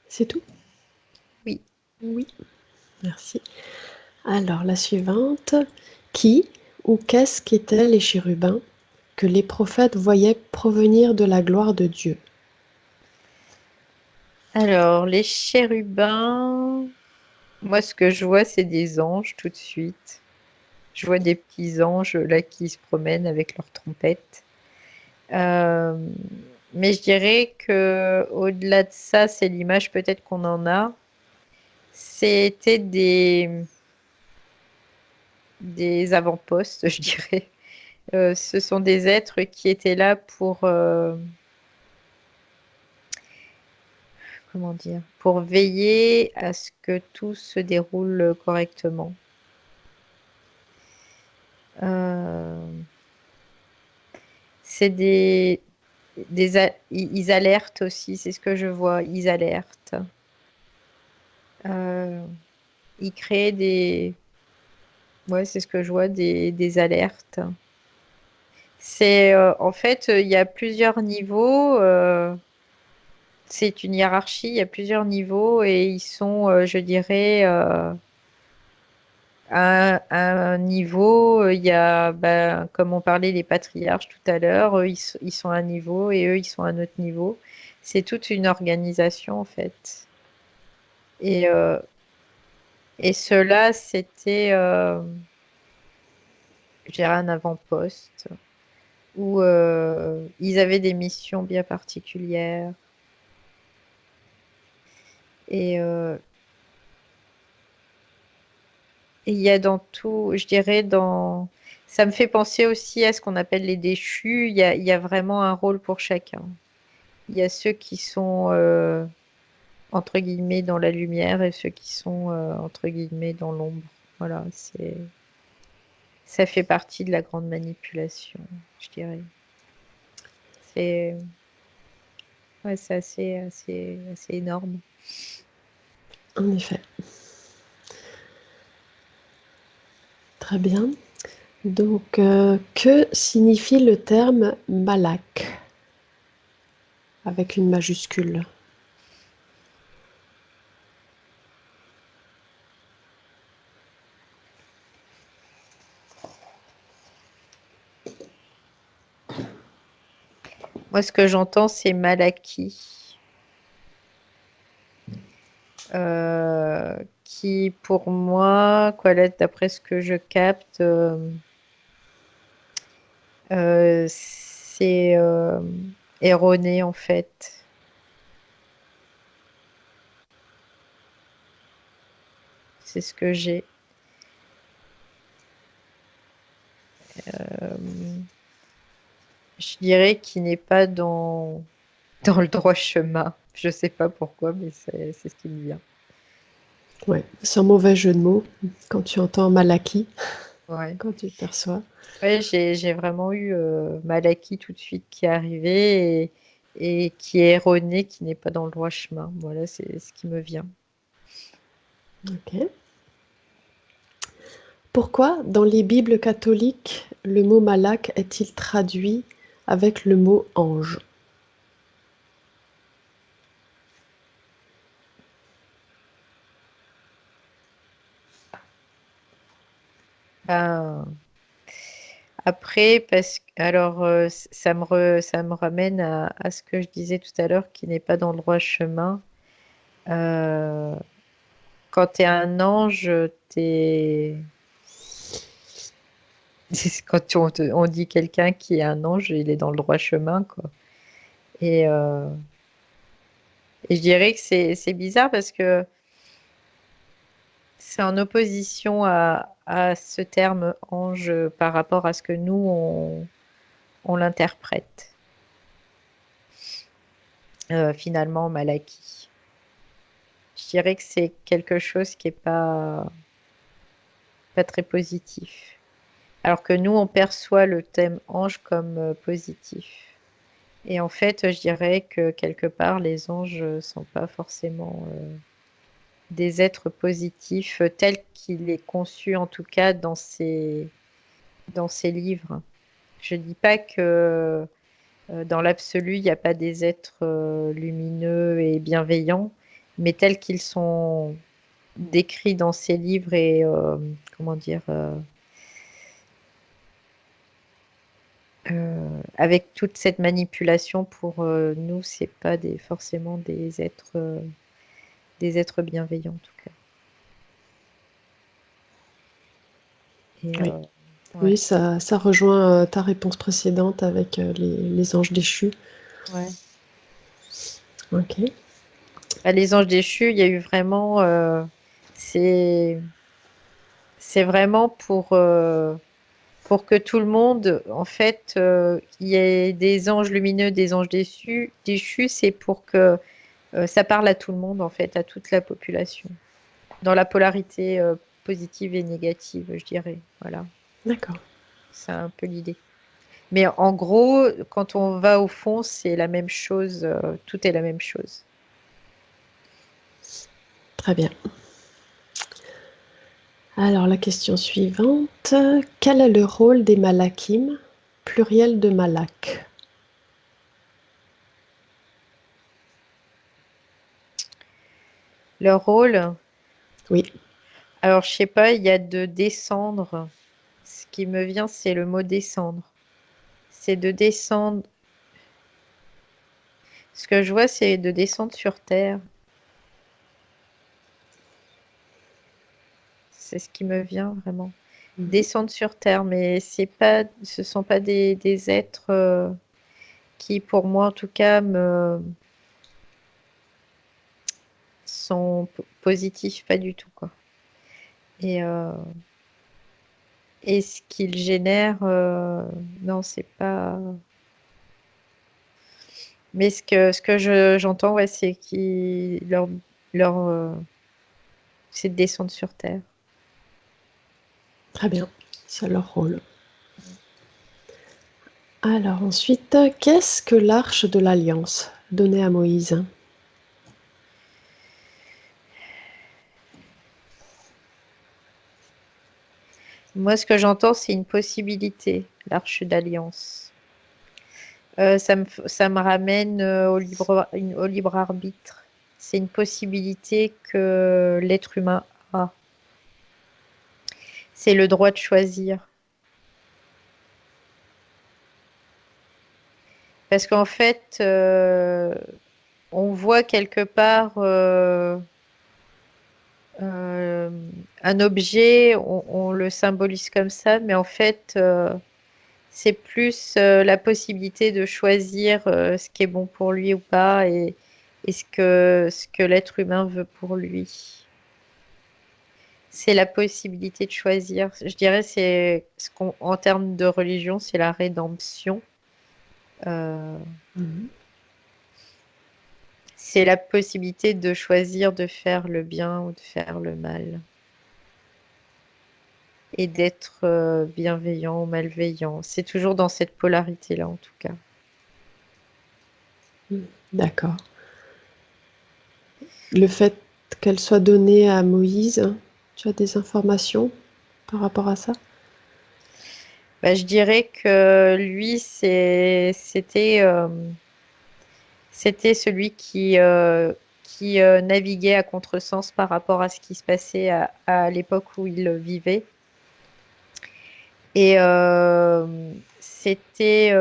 C'est tout? Oui. Oui, merci. Alors, la suivante. Qui ou qu'est-ce qu'étaient les chérubins que les prophètes voyaient provenir de la gloire de Dieu? Alors, les chérubins, moi, ce que je vois, c'est des anges tout de suite. Je vois des petits anges là qui se promènent avec leurs trompettes. Euh, Mais je dirais que au-delà de ça, c'est l'image peut-être qu'on en a. C'était des avant-postes, je dirais. Ce sont des êtres qui étaient là pour, comment dire, pour veiller à ce que tout se déroule correctement. C'est ils alertent aussi, c'est ce que je vois, ils alertent. Ils créent ouais, c'est ce que je vois, des alertes. En fait, il y a plusieurs niveaux. C'est une hiérarchie, il y a plusieurs niveaux et ils sont, je dirais, à un niveau, il y a, ben, comme on parlait les patriarches tout à l'heure, eux, ils sont à un niveau et eux, ils sont à un autre niveau. C'est toute une organisation, en fait. Et, euh, et cela, c'était, je dirais, un avant-poste où ils avaient des missions bien particulières. Et et il y a dans tout, je dirais, ça me fait penser aussi à ce qu'on appelle les déchus. Il y a vraiment un rôle pour chacun. Il y a ceux qui sont, entre guillemets, dans la lumière et ceux qui sont, entre guillemets, dans l'ombre. Voilà, ça fait partie de la grande manipulation, je dirais. C'est, ouais, c'est assez énorme. En effet. Très bien. Donc, que signifie le terme malak avec une majuscule? Moi, ce que j'entends, c'est Malaki, qui, pour moi, quoi, là, d'après ce que je capte, c'est erroné, en fait. C'est ce que j'ai. Je dirais qu'il n'est pas dans le droit chemin. Je sais pas pourquoi, mais c'est ce qui me vient. Ouais, sans mauvais jeu de mots, quand tu entends Malaki, Ouais. quand tu perçois. Ouais, j'ai vraiment eu Malaki tout de suite qui est arrivé et qui est erroné, qui n'est pas dans le droit chemin. Voilà, c'est ce qui me vient. Ok. Pourquoi, dans les Bibles catholiques, le mot malak est-il traduit avec le mot ange? Ben, après, alors, ça me ramène à ce que je disais tout à l'heure, qui n'est pas dans le droit chemin. Euh, Quand tu es un ange, t'es... quand on dit quelqu'un qui est un ange, il est dans le droit chemin, quoi. Et, euh, et je dirais que c'est bizarre parce que c'est en opposition à ce terme ange par rapport à ce que nous, on l'interprète. Finalement, Malaki. Je dirais que c'est quelque chose qui est pas très positif. Alors que nous, on perçoit le thème ange comme positif. Et en fait, je dirais que quelque part, les anges ne sont pas forcément des êtres positifs tels qu'il est conçu, en tout cas dans ces livres. Je ne dis pas que dans l'absolu, il n'y a pas des êtres lumineux et bienveillants, mais tels qu'ils sont décrits dans ces livres et, comment dire, avec toute cette manipulation, pour nous, c'est pas forcément des êtres bienveillants en tout cas. Et Oui, ouais, oui, ça rejoint ta réponse précédente avec les anges déchus. ouais. Ok. Les anges déchus, il y a eu vraiment... c'est vraiment pour que tout le monde, en fait, il y ait des anges lumineux, des anges déchus, c'est pour que ça parle à tout le monde, en fait, à toute la population, dans la polarité positive et négative, je dirais. Voilà, D'accord. c'est un peu l'idée. Mais en gros, quand on va au fond, c'est la même chose, tout est la même chose. Très bien. Alors, la question suivante. Quel est le rôle des malakim, pluriel de malak? Leur rôle, Oui. alors je sais pas, il y a de descendre. Ce qui me vient, c'est le mot descendre. C'est de descendre. Ce que je vois, c'est de descendre sur Terre. C'est ce qui me vient vraiment. Mhm. Descendre sur Terre, mais ce sont pas des êtres qui, pour moi en tout cas, me sont positifs, pas du tout, quoi. Et, euh, et ce qu'ils génèrent, non, c'est pas. Mais ce que j'entends, ouais, c'est leur, c'est de descendre sur Terre. Très bien. C'est leur rôle. Alors ensuite, qu'est-ce que l'arche de l'Alliance donnée à Moïse? Moi, ce que j'entends, c'est une possibilité, l'Arche d'Alliance. Ça me ramène au libre arbitre. C'est une possibilité que l'être humain a. C'est le droit de choisir. Parce qu'en fait, on voit quelque part euh, un objet, on le symbolise comme ça, mais en fait, c'est plus la possibilité de choisir ce qui est bon pour lui ou pas et ce que l'être humain veut pour lui. C'est la possibilité de choisir. Je dirais c'est en termes de religion, c'est la rédemption. Euh, Mhm. c'est la possibilité de choisir de faire le bien ou de faire le mal et d'être bienveillant ou malveillant. C'est toujours dans cette polarité-là en tout cas. D'accord. Le fait qu'elle soit donnée à Moïse, tu as des informations par rapport à ça? Bah, je dirais que lui, c'était celui qui naviguait à contresens par rapport à ce qui se passait à l'époque où il vivait. Et c'était,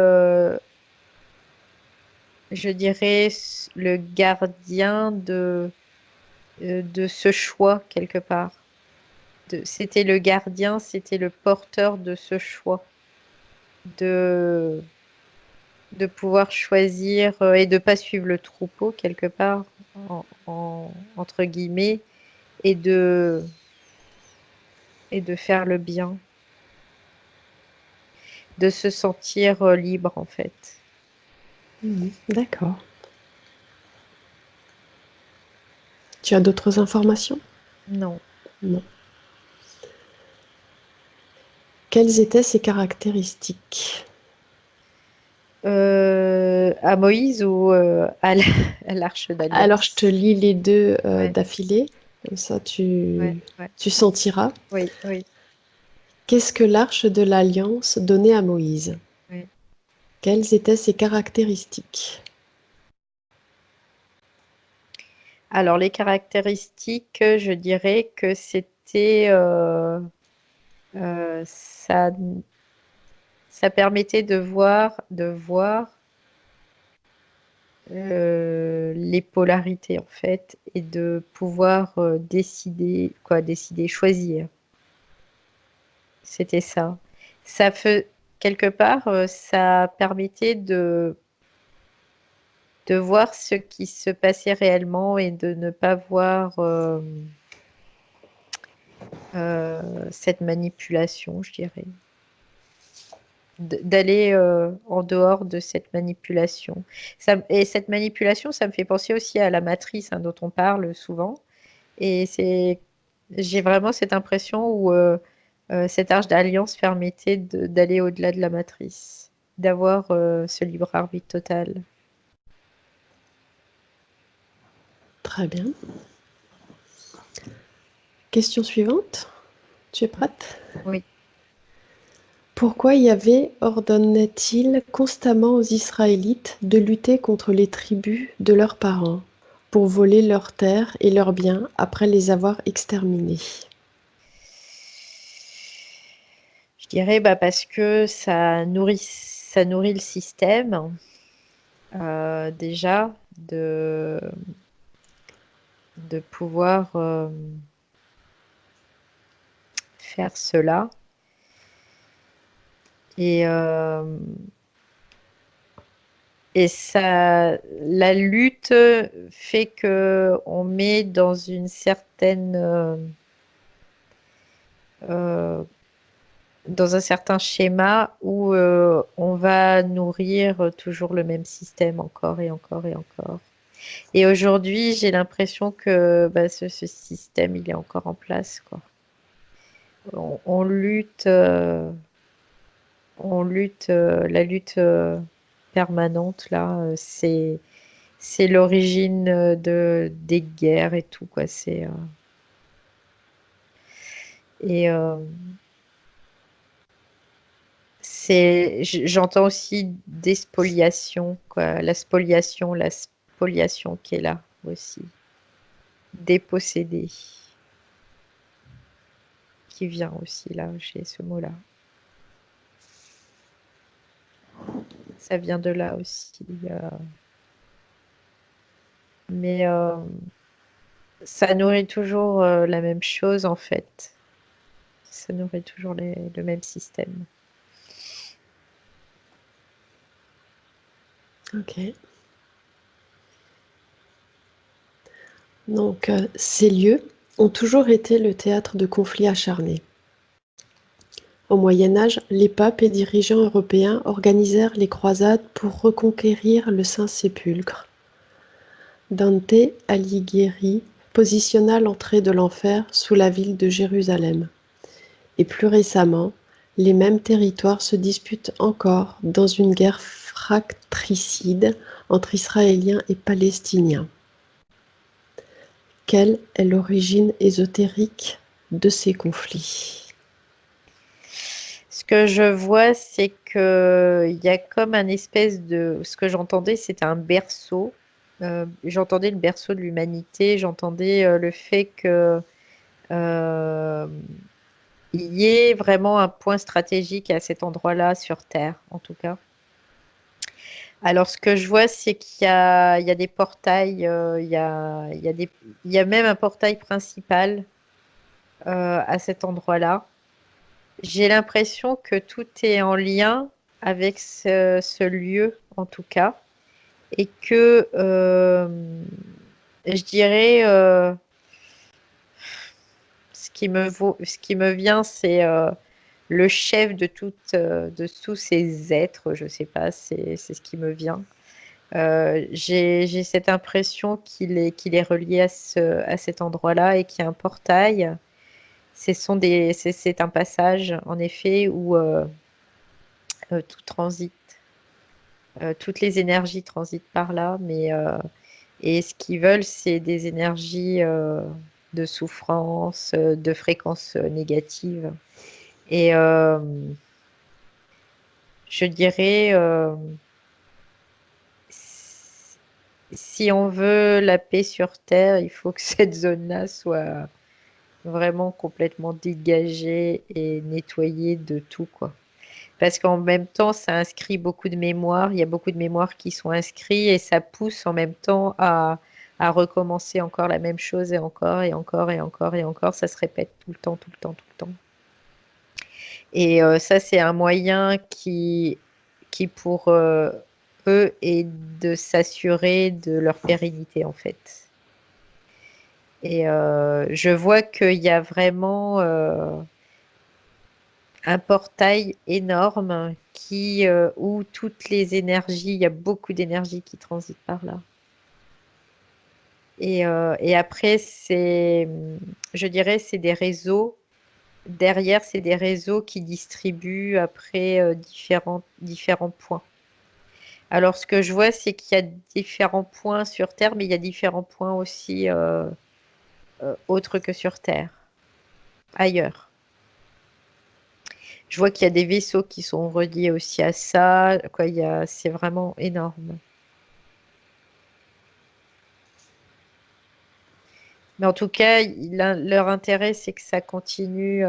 je dirais, le gardien de ce choix quelque part. C'était le gardien, c'était le porteur de ce choix, de, de pouvoir choisir et de pas suivre le troupeau quelque part, entre guillemets, et de faire le bien, de se sentir libre en fait. Mhm. D'accord. Tu as d'autres informations? Non. Non. Quelles étaient ses caractéristiques? À Moïse ou à l'Arche Alors, je te d'Alliance? lis les deux Ouais, d'affilée, comme ça ouais, tu, ouais. tu sentiras. Oui, oui, Qu'est-ce que l'arche de l'Alliance donnait à Moïse? oui. Quelles étaient ses caractéristiques? Alors, les caractéristiques, je dirais que c'était ça, ça permettait de voir les polarités en fait et de pouvoir décider, choisir. C'était ça. Quelque part, ça permettait de voir ce qui se passait réellement et de ne pas voir cette manipulation, je dirais. D'aller en dehors de cette manipulation. Et cette manipulation, ça me fait penser aussi à la matrice dont on parle souvent. Et j'ai vraiment cette impression où cette arche d'alliance permettait d'aller au-delà de la matrice, d'avoir ce libre arbitre total. Très bien. Question suivante. Tu es prête? Oui. Pourquoi Yahvé ordonnait-il constamment aux Israélites de lutter contre les tribus de leurs parents pour voler leurs terres et leurs biens après les avoir exterminés? Je dirais parce que ça nourrit le système, déjà, de pouvoir faire cela. Et ça, la lutte fait que on met dans une certaine, dans un certain schéma où on va nourrir toujours le même système encore et encore et encore. Et aujourd'hui, j'ai l'impression que ce système, il est encore en place, quoi. On lutte, la lutte permanente là, c'est l'origine des guerres et tout, quoi. Et j'entends aussi des spoliations, quoi. La spoliation qui est là aussi. Déposséder, qui vient aussi là, chez ce mot-là. Ça vient de là aussi. Mais ça nourrit toujours la même chose, en fait. Ça nourrit toujours le même système. Ok. Donc, ces lieux ont toujours été le théâtre de conflits acharnés. Au Moyen Âge, les papes et dirigeants européens organisèrent les croisades pour reconquérir le Saint-Sépulcre. Dante Alighieri positionna l'entrée de l'enfer sous la ville de Jérusalem. Et plus récemment, les mêmes territoires se disputent encore dans une guerre fratricide entre Israéliens et Palestiniens. Quelle est l'origine ésotérique de ces conflits? Ce que je vois, c'est qu'il y a comme un espèce de... Ce que j'entendais, c'était un berceau. J'entendais le berceau de l'humanité. J'entendais le fait que il y ait vraiment un point stratégique à cet endroit-là sur Terre, en tout cas. Alors, ce que je vois, c'est il y a des portails, il y a même un portail principal à cet endroit-là. J'ai l'impression que tout est en lien avec ce lieu, en tout cas, et que je dirais, ce qui me vient, c'est le chef de tous ces êtres, je sais pas, c'est ce qui me vient. J'ai cette impression qu'il est relié à cet endroit-là et qu'il y a un portail. C'est un passage, en effet, où tout transite. Toutes les énergies transitent par là, et ce qu'ils veulent, c'est des énergies de souffrance, de fréquences négatives. Et je dirais, si on veut la paix sur Terre, il faut que cette zone-là soit vraiment complètement dégagée et nettoyée de tout, quoi. Parce qu'en même temps, ça inscrit beaucoup de mémoires. Il y a beaucoup de mémoires qui sont inscrites et ça pousse en même temps à recommencer encore la même chose et encore et encore et encore et encore. Ça se répète tout le temps, tout le temps, tout le temps. Et ça, c'est un moyen qui pour eux et de s'assurer de leur pérennité, en fait. Et je vois qu'il y a vraiment un portail énorme où toutes les énergies, il y a beaucoup d'énergie qui transite par là. Et après, je dirais, c'est des réseaux. Derrière, c'est des réseaux qui distribuent après différents points. Alors, ce que je vois, c'est qu'il y a différents points sur Terre, mais il y a différents points aussi autres que sur Terre, ailleurs. Je vois qu'il y a des vaisseaux qui sont reliés aussi à ça. Quoi, c'est vraiment énorme. Mais en tout cas, leur intérêt, c'est que ça continue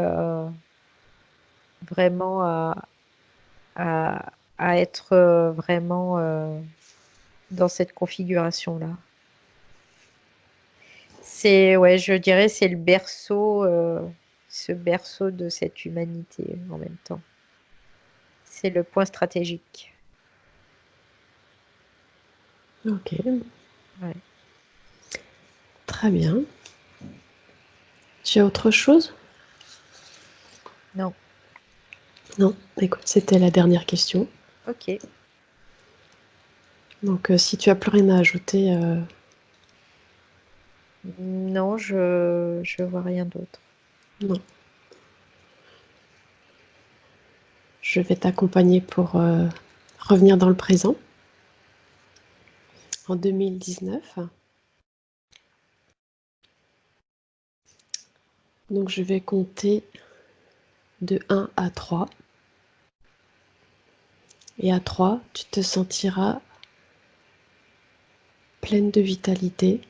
vraiment à, à être vraiment dans cette configuration-là. Ouais, je dirais, c'est le berceau, ce berceau de cette humanité en même temps. C'est le point stratégique. Ok, Ouais. très bien. Tu as autre chose? Non, Non, écoute, c'était la dernière question. ok. Donc, si tu as plus rien à ajouter, Non, je vois rien d'autre. non. Je vais t'accompagner pour revenir dans le présent. En 2019. Donc, je vais compter de 1 à 3. Et à 3, tu te sentiras pleine de vitalité.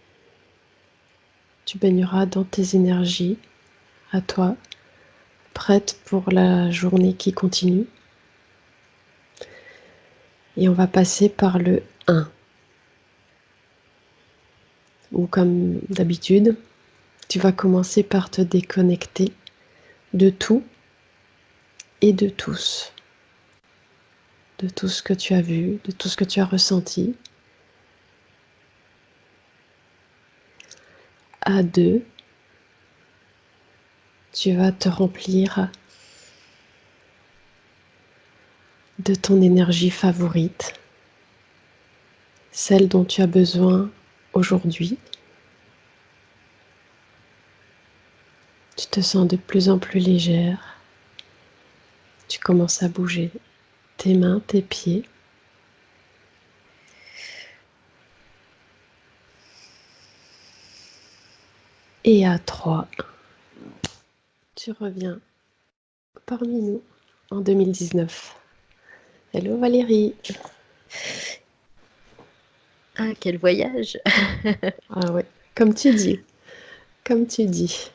Tu baigneras dans tes énergies, à toi, prête pour la journée qui continue. Et on va passer par le 1, où comme d'habitude, tu vas commencer par te déconnecter de tout et de tous. De tout ce que tu as vu, de tout ce que tu as ressenti. À 2, tu vas te remplir de ton énergie favorite, celle dont tu as besoin aujourd'hui. Tu te sens de plus en plus légère. Tu commences à bouger tes mains, tes pieds. Et à 3, tu reviens parmi nous en 2019. Hello Valérie. Ah, quel voyage! Ah ouais, comme tu dis, comme tu dis.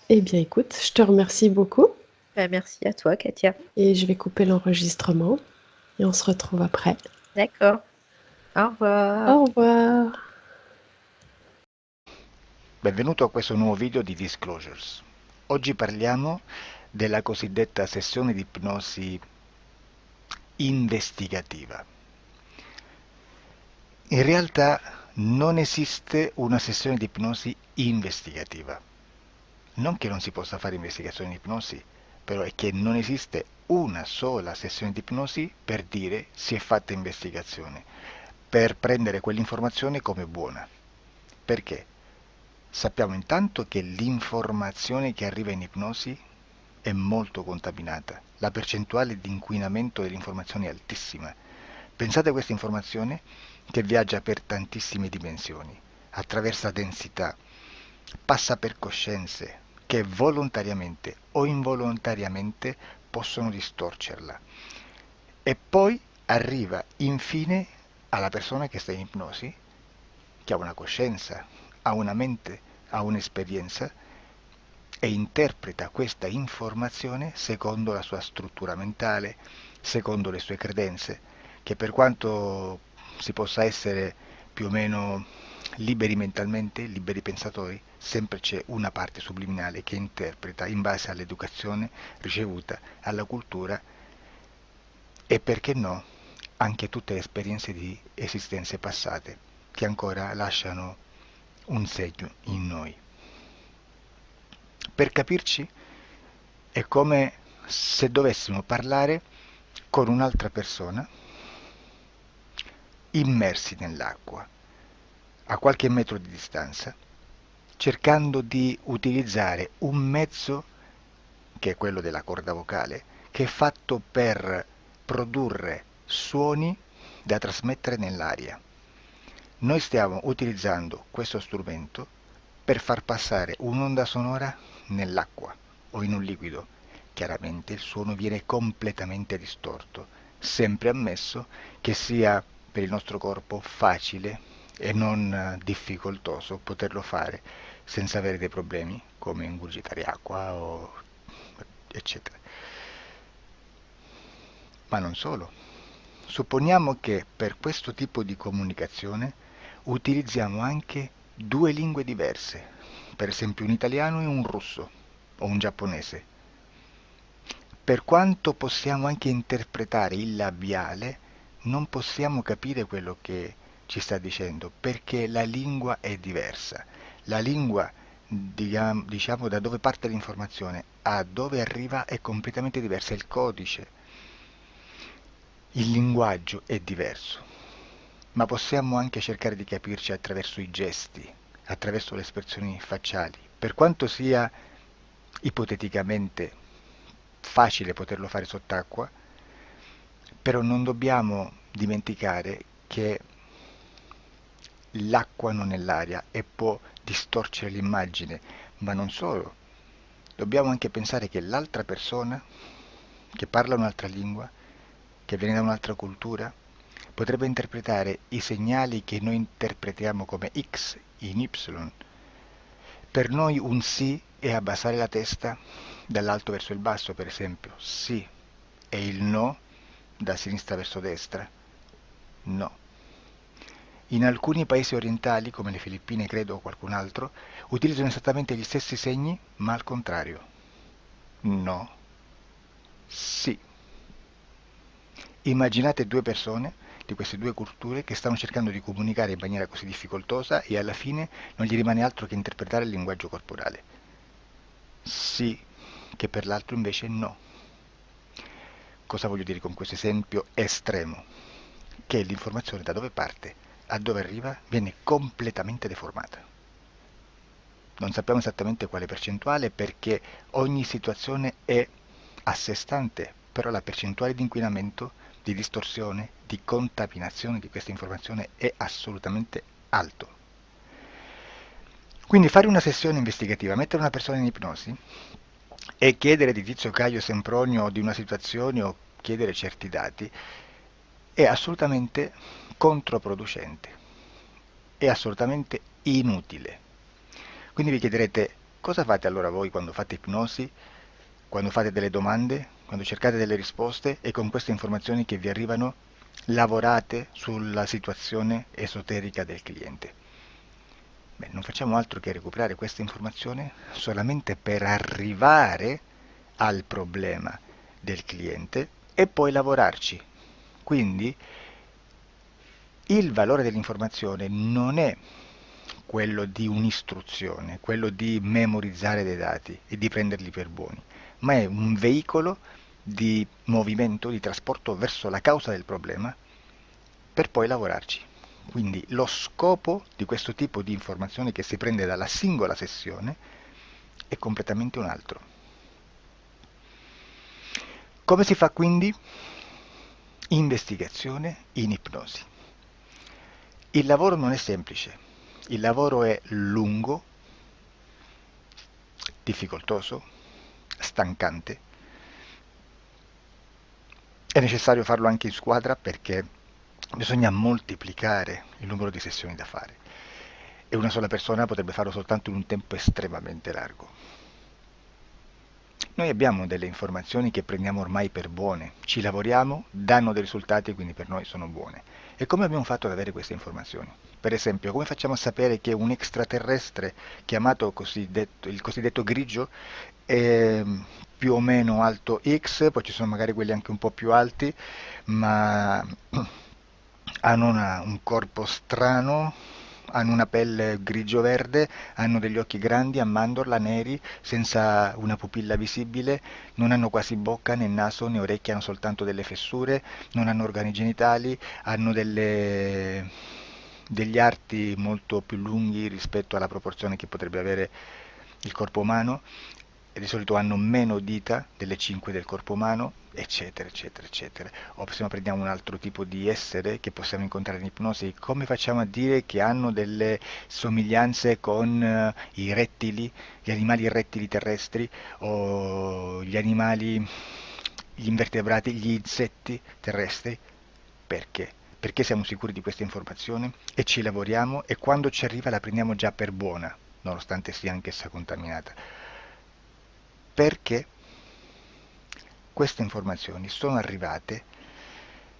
Eh bien écoute, je te remercie beaucoup Bah, merci à toi, Katia. et je vais couper l'enregistrement et on se retrouve après. D'accord. Au revoir. Au revoir. Benvenuto a questo nuovo video di Disclosures. Oggi parliamo della cosiddetta sessione di ipnosi investigativa. In realtà non esiste una sessione di ipnosi investigativa. Non che non si possa fare investigazione di ipnosi, però è che non esiste una sola sessione di ipnosi per dire si è fatta investigazione, per prendere quell'informazione come buona. Perché? Sappiamo intanto che l'informazione che arriva in ipnosi è molto contaminata, la percentuale di inquinamento dell'informazione è altissima. Pensate a questa informazione che viaggia per tantissime dimensioni, attraversa densità, passa per coscienze che volontariamente o involontariamente possono distorcerla e poi arriva infine alla persona che sta in ipnosi, che ha una coscienza, ha una mente, ha un'esperienza e interpreta questa informazione secondo la sua struttura mentale, secondo le sue credenze, che per quanto si possa essere più o meno liberi mentalmente, liberi pensatori, sempre c'è una parte subliminale che interpreta in base all'educazione ricevuta, alla cultura e perché no, anche tutte le esperienze di esistenze passate che ancora lasciano un segno in noi. Per capirci, è come se dovessimo parlare con un'altra persona immersi nell'acqua, a qualche metro di distanza, cercando di utilizzare un mezzo, che è quello della corda vocale, che è fatto per produrre suoni da trasmettere nell'aria. Noi stiamo utilizzando questo strumento per far passare un'onda sonora nell'acqua o in un liquido. Chiaramente il suono viene completamente distorto, sempre ammesso che sia per il nostro corpo facile e non difficoltoso poterlo fare senza avere dei problemi come ingurgitare acqua o eccetera. Ma non solo. Supponiamo che per questo tipo di comunicazione utilizziamo anche due lingue diverse, per esempio un italiano e un russo o un giapponese. Per quanto possiamo anche interpretare il labiale, non possiamo capire quello che ci sta dicendo, perché la lingua è diversa. La lingua, diciamo, da dove parte l'informazione a dove arriva è completamente diversa, il codice, il linguaggio è diverso, ma possiamo anche cercare di capirci attraverso i gesti, attraverso le espressioni facciali. Per quanto sia ipoteticamente facile poterlo fare sott'acqua, però non dobbiamo dimenticare che l'acqua non è l'aria e può distorcere l'immagine, ma non solo. Dobbiamo anche pensare che l'altra persona, che parla un'altra lingua, che viene da un'altra cultura, potrebbe interpretare i segnali che noi interpretiamo come X in Y. Per noi un sì è abbassare la testa dall'alto verso il basso, per esempio, sì, e il no da sinistra verso destra, no. In alcuni paesi orientali, come le Filippine credo o qualcun altro, utilizzano esattamente gli stessi segni, ma al contrario. No, sì. Immaginate due persone di queste due culture che stanno cercando di comunicare in maniera così difficoltosa e alla fine non gli rimane altro che interpretare il linguaggio corporale. Sì, che per l'altro invece no. Cosa voglio dire con questo esempio estremo? Che l'informazione da dove parte a dove arriva viene completamente deformata. Non sappiamo esattamente quale percentuale perché ogni situazione è a sé stante, però la percentuale di inquinamento, di distorsione, di contaminazione di questa informazione è assolutamente alto. Quindi fare una sessione investigativa, mettere una persona in ipnosi e chiedere di Tizio Caio Sempronio di una situazione o chiedere certi dati è assolutamente controproducente, è assolutamente inutile. Quindi vi chiederete cosa fate allora voi quando fate ipnosi, quando fate delle domande, quando cercate delle risposte e con queste informazioni che vi arrivano lavorate sulla situazione esoterica del cliente. Beh, non facciamo altro che recuperare questa informazione solamente per arrivare al problema del cliente e poi lavorarci. Quindi il valore dell'informazione non è quello di un'istruzione, quello di memorizzare dei dati e di prenderli per buoni, ma è un veicolo di movimento, di trasporto verso la causa del problema per poi lavorarci. Quindi lo scopo di questo tipo di informazione che si prende dalla singola sessione è completamente un altro. Come si fa quindi? Investigazione in ipnosi. Il lavoro non è semplice, il lavoro è lungo, difficoltoso, stancante. È necessario farlo anche in squadra perché bisogna moltiplicare il numero di sessioni da fare e una sola persona potrebbe farlo soltanto in un tempo estremamente largo. Noi abbiamo delle informazioni che prendiamo ormai per buone, ci lavoriamo, danno dei risultati e quindi per noi sono buone. E come abbiamo fatto ad avere queste informazioni? Per esempio, come facciamo a sapere che un extraterrestre chiamato il cosiddetto grigio più o meno alto X, poi ci sono magari quelli anche un po' più alti, ma hanno un corpo strano, hanno una pelle grigio-verde, hanno degli occhi grandi a mandorla, neri, senza una pupilla visibile, non hanno quasi bocca né naso né orecchie, hanno soltanto delle fessure, non hanno organi genitali, hanno degli arti molto più lunghi rispetto alla proporzione che potrebbe avere il corpo umano, e di solito hanno meno dita delle 5 del corpo umano, eccetera, eccetera, eccetera. O se no prendiamo un altro tipo di essere che possiamo incontrare in ipnosi, come facciamo a dire che hanno delle somiglianze con i rettili, gli animali rettili terrestri, o gli invertebrati, gli insetti terrestri? Perché? Perché siamo sicuri di questa informazione e ci lavoriamo, e quando ci arriva la prendiamo già per buona, nonostante sia anch'essa contaminata. Perché queste informazioni sono arrivate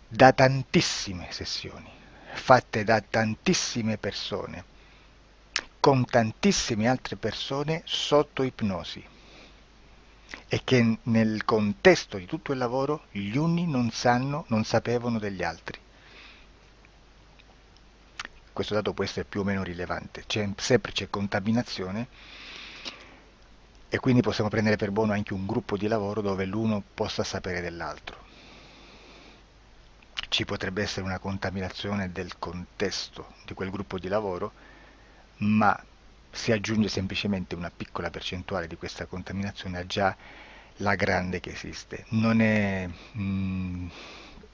da tantissime sessioni, fatte da tantissime persone, con tantissime altre persone sotto ipnosi, e che nel contesto di tutto il lavoro gli uni non sapevano degli altri. Questo dato può essere più o meno rilevante, sempre c'è contaminazione, e quindi possiamo prendere per buono anche un gruppo di lavoro dove l'uno possa sapere dell'altro. Ci potrebbe essere una contaminazione del contesto di quel gruppo di lavoro, ma si aggiunge semplicemente una piccola percentuale di questa contaminazione a già la grande che esiste. Non è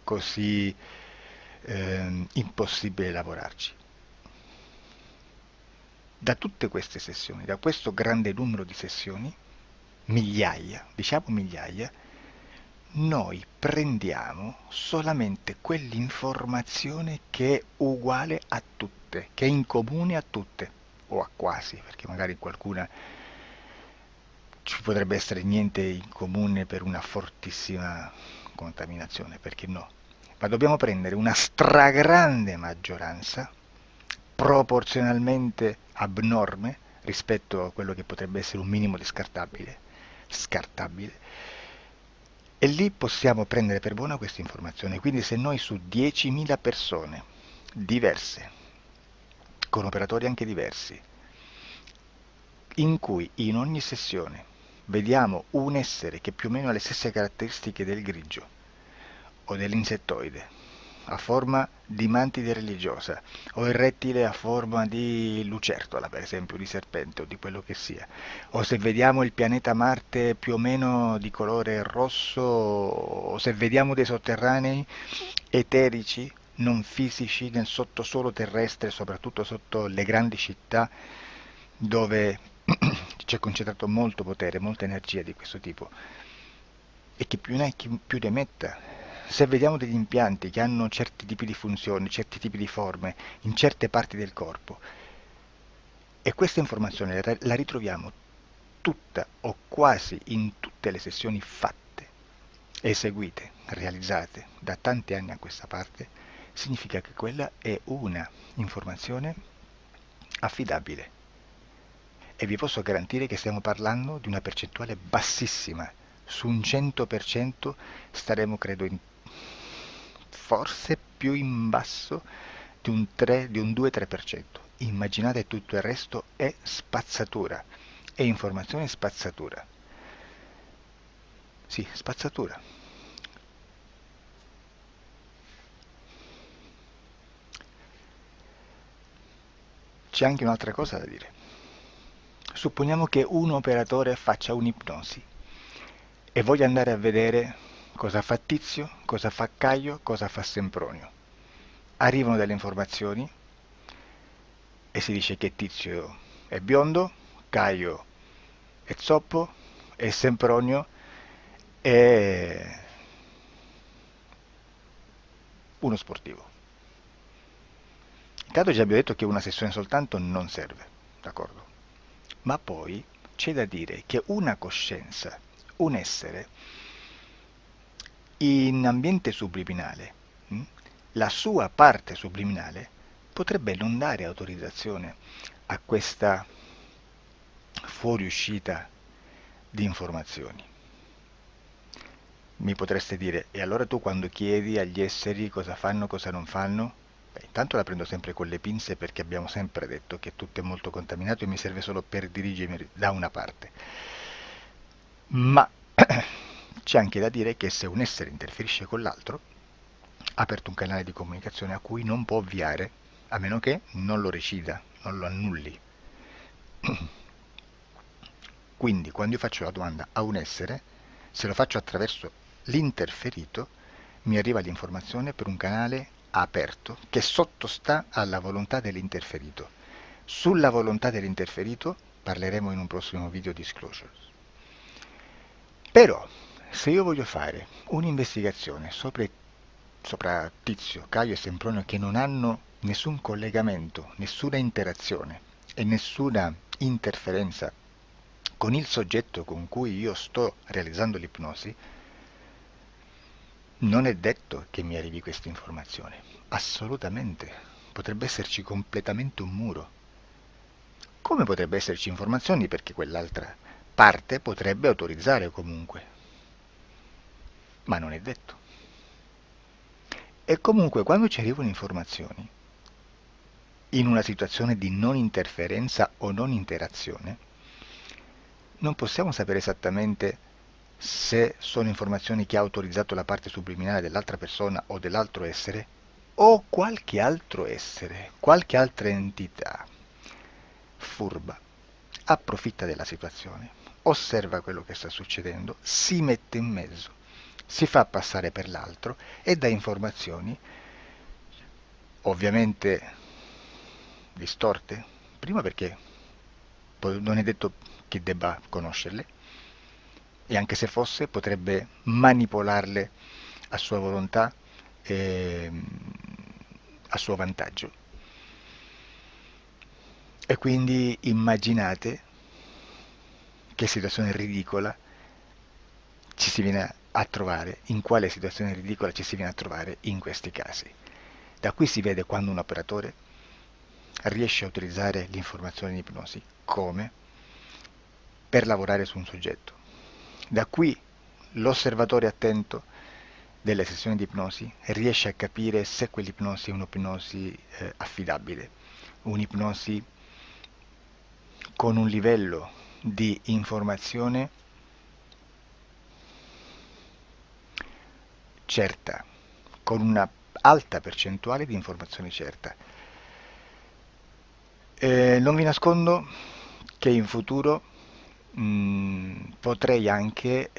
così impossibile lavorarci. Da tutte queste sessioni, da questo grande numero di sessioni, migliaia, diciamo migliaia, noi prendiamo solamente quell'informazione che è uguale a tutte, che è in comune a tutte, o a quasi, perché magari qualcuna ci potrebbe essere niente in comune per una fortissima contaminazione, perché no? Ma dobbiamo prendere una stragrande maggioranza, proporzionalmente abnorme rispetto a quello che potrebbe essere un minimo di scartabile, e lì possiamo prendere per buona questa informazione. Quindi se noi su 10.000 persone diverse, con operatori anche diversi, in cui in ogni sessione vediamo un essere che più o meno ha le stesse caratteristiche del grigio o dell'insettoide, a forma di mantide religiosa, o il rettile a forma di lucertola, per esempio, di serpente o di quello che sia, o se vediamo il pianeta Marte più o meno di colore rosso, o se vediamo dei sotterranei eterici, non fisici, nel sottosuolo terrestre, soprattutto sotto le grandi città, dove c'è concentrato molto potere, molta energia di questo tipo, e chi più ne ha chi più ne metta. Se vediamo degli impianti che hanno certi tipi di funzioni, certi tipi di forme in certe parti del corpo, e questa informazione la ritroviamo tutta o quasi in tutte le sessioni fatte, eseguite, realizzate da tanti anni a questa parte, significa che quella è una informazione affidabile. E vi posso garantire che stiamo parlando di una percentuale bassissima. Su un 100% staremo, credo, forse più in basso di un 2-3%. Immaginate, tutto il resto è spazzatura, è informazione spazzatura. Sì, spazzatura. C'è anche un'altra cosa da dire. Supponiamo che un operatore faccia un'ipnosi e voglia andare a vedere cosa fa Tizio, cosa fa Caio, cosa fa Sempronio. Arrivano delle informazioni e si dice che Tizio è biondo, Caio è zoppo e Sempronio è uno sportivo. Intanto già abbiamo detto che una sessione soltanto non serve, d'accordo? Ma poi c'è da dire che una coscienza, un essere, in ambiente subliminale, la sua parte subliminale potrebbe non dare autorizzazione a questa fuoriuscita di informazioni. Mi potreste dire, e allora tu quando chiedi agli esseri cosa fanno, cosa non fanno? Beh, intanto la prendo sempre con le pinze perché abbiamo sempre detto che tutto è molto contaminato e mi serve solo per dirigermi da una parte. Ma c'è anche da dire che se un essere interferisce con l'altro, ha aperto un canale di comunicazione a cui non può ovviare, a meno che non lo recida, non lo annulli. Quindi quando io faccio la domanda a un essere, se lo faccio attraverso l'interferito, mi arriva l'informazione per un canale aperto che sottostà alla volontà dell'interferito. Sulla volontà dell'interferito parleremo in un prossimo video disclosures. Però, se io voglio fare un'investigazione sopra Tizio, Caio e Sempronio che non hanno nessun collegamento, nessuna interazione e nessuna interferenza con il soggetto con cui io sto realizzando l'ipnosi, non è detto che mi arrivi questa informazione. Assolutamente. Potrebbe esserci completamente un muro. Come potrebbe esserci informazioni perché quell'altra parte potrebbe autorizzare comunque. Ma non è detto. E comunque quando ci arrivano informazioni, in una situazione di non interferenza o non interazione, non possiamo sapere esattamente se sono informazioni che ha autorizzato la parte subliminale dell'altra persona o dell'altro essere, o qualche altro essere, qualche altra entità furba, approfitta della situazione, osserva quello che sta succedendo, si mette in mezzo, si fa passare per l'altro e dà informazioni, ovviamente distorte, prima perché non è detto che debba conoscerle, e anche se fosse potrebbe manipolarle a sua volontà e a suo vantaggio. E quindi immaginate che situazione ridicola ci si viene a trovare, in quale situazione ridicola ci si viene a trovare in questi casi. Da qui si vede quando un operatore riesce a utilizzare l'informazione in ipnosi come per lavorare su un soggetto. Da qui l'osservatore attento delle sessioni di ipnosi riesce a capire se quell'ipnosi è un'ipnosi affidabile, un'ipnosi con un livello di informazione certa, con una alta percentuale di informazione certa. Non vi nascondo che in futuro potrei anche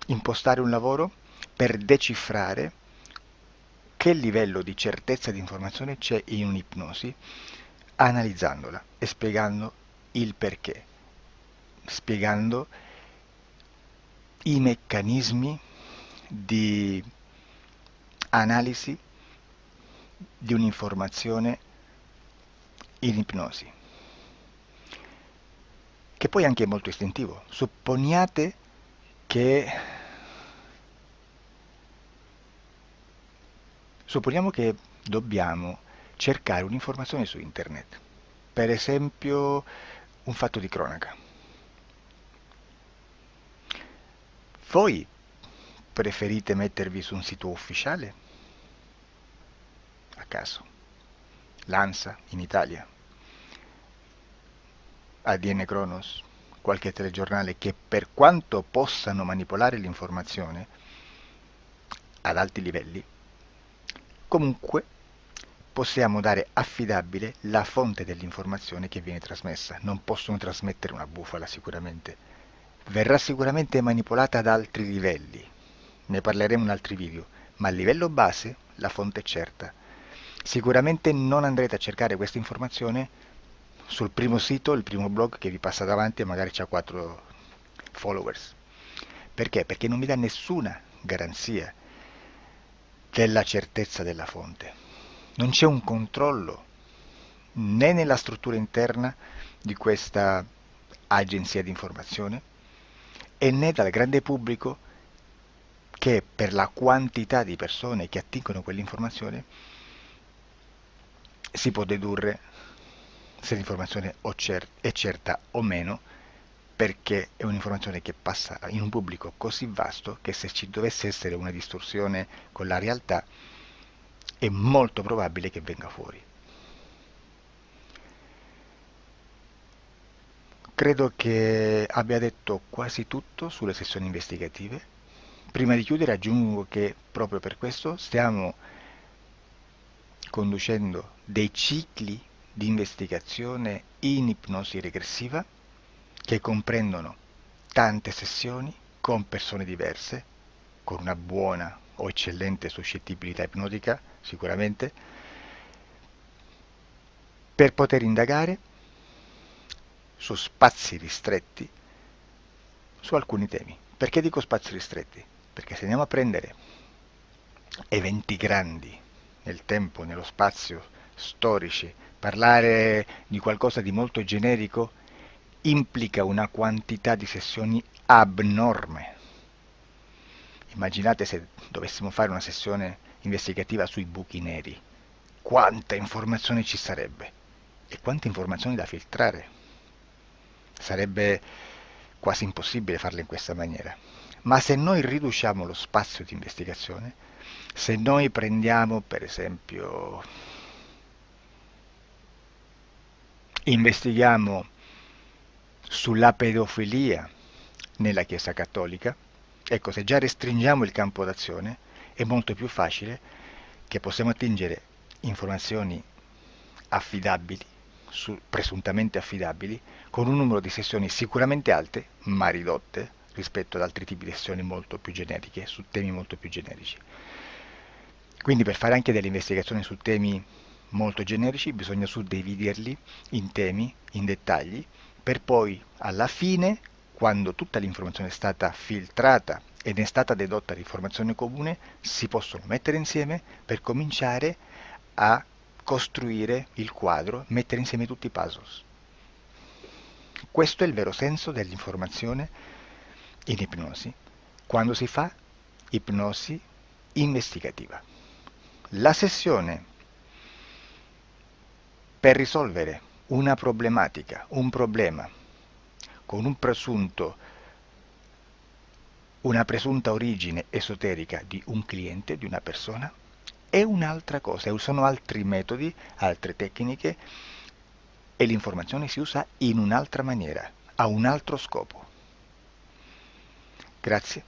impostare un lavoro per decifrare che livello di certezza di informazione c'è in un'ipnosi, analizzandola e spiegando il perché, spiegando i meccanismi di analisi di un'informazione in ipnosi, che poi anche è molto istintivo. Che Supponiamo che dobbiamo cercare un'informazione su internet, per esempio un fatto di cronaca. Voi preferite mettervi su un sito ufficiale? A caso. L'ANSA in Italia, ADN Kronos, qualche telegiornale che per quanto possano manipolare l'informazione ad alti livelli, comunque possiamo dare affidabile la fonte dell'informazione che viene trasmessa. Non possono trasmettere una bufala sicuramente. Verrà sicuramente manipolata ad altri livelli. Ne parleremo in altri video, ma a livello base la fonte è certa. Sicuramente non andrete a cercare questa informazione sul primo sito, il primo blog che vi passa davanti e magari ha 4 followers. Perché? Perché non vi dà nessuna garanzia della certezza della fonte. Non c'è un controllo né nella struttura interna di questa agenzia di informazione e né dal grande pubblico che per la quantità di persone che attingono quell'informazione si può dedurre se l'informazione è certa o meno perché è un'informazione che passa in un pubblico così vasto che se ci dovesse essere una distorsione con la realtà è molto probabile che venga fuori. Credo che abbia detto quasi tutto sulle sessioni investigative. Prima di chiudere aggiungo che proprio per questo stiamo conducendo dei cicli di investigazione in ipnosi regressiva che comprendono tante sessioni con persone diverse, con una buona o eccellente suscettibilità ipnotica sicuramente, per poter indagare su spazi ristretti su alcuni temi. Perché dico spazi ristretti? Perché se andiamo a prendere eventi grandi nel tempo, nello spazio, storici, parlare di qualcosa di molto generico implica una quantità di sessioni abnorme. Immaginate se dovessimo fare una sessione investigativa sui buchi neri, quanta informazione ci sarebbe e quante informazioni da filtrare. Sarebbe quasi impossibile farlo in questa maniera. Ma se noi riduciamo lo spazio di investigazione, se noi prendiamo per esempio, investighiamo sulla pedofilia nella Chiesa Cattolica, ecco, se già restringiamo il campo d'azione, è molto più facile che possiamo attingere informazioni affidabili, presuntamente affidabili, con un numero di sessioni sicuramente alte, ma ridotte rispetto ad altri tipi di sessioni molto più generiche, su temi molto più generici. Quindi per fare anche delle investigazioni su temi molto generici bisogna suddividerli in temi, in dettagli, per poi alla fine, quando tutta l'informazione è stata filtrata ed è stata dedotta l'informazione comune, si possono mettere insieme per cominciare a costruire il quadro, mettere insieme tutti i puzzles. Questo è il vero senso dell'informazione in ipnosi, quando si fa ipnosi investigativa. La sessione per risolvere una problematica, un problema, con una presunta origine esoterica di un cliente, di una persona, è un'altra cosa, sono altri metodi, altre tecniche e l'informazione si usa in un'altra maniera, ha un altro scopo. Grazie,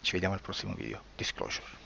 ci vediamo al prossimo video. Disclosure.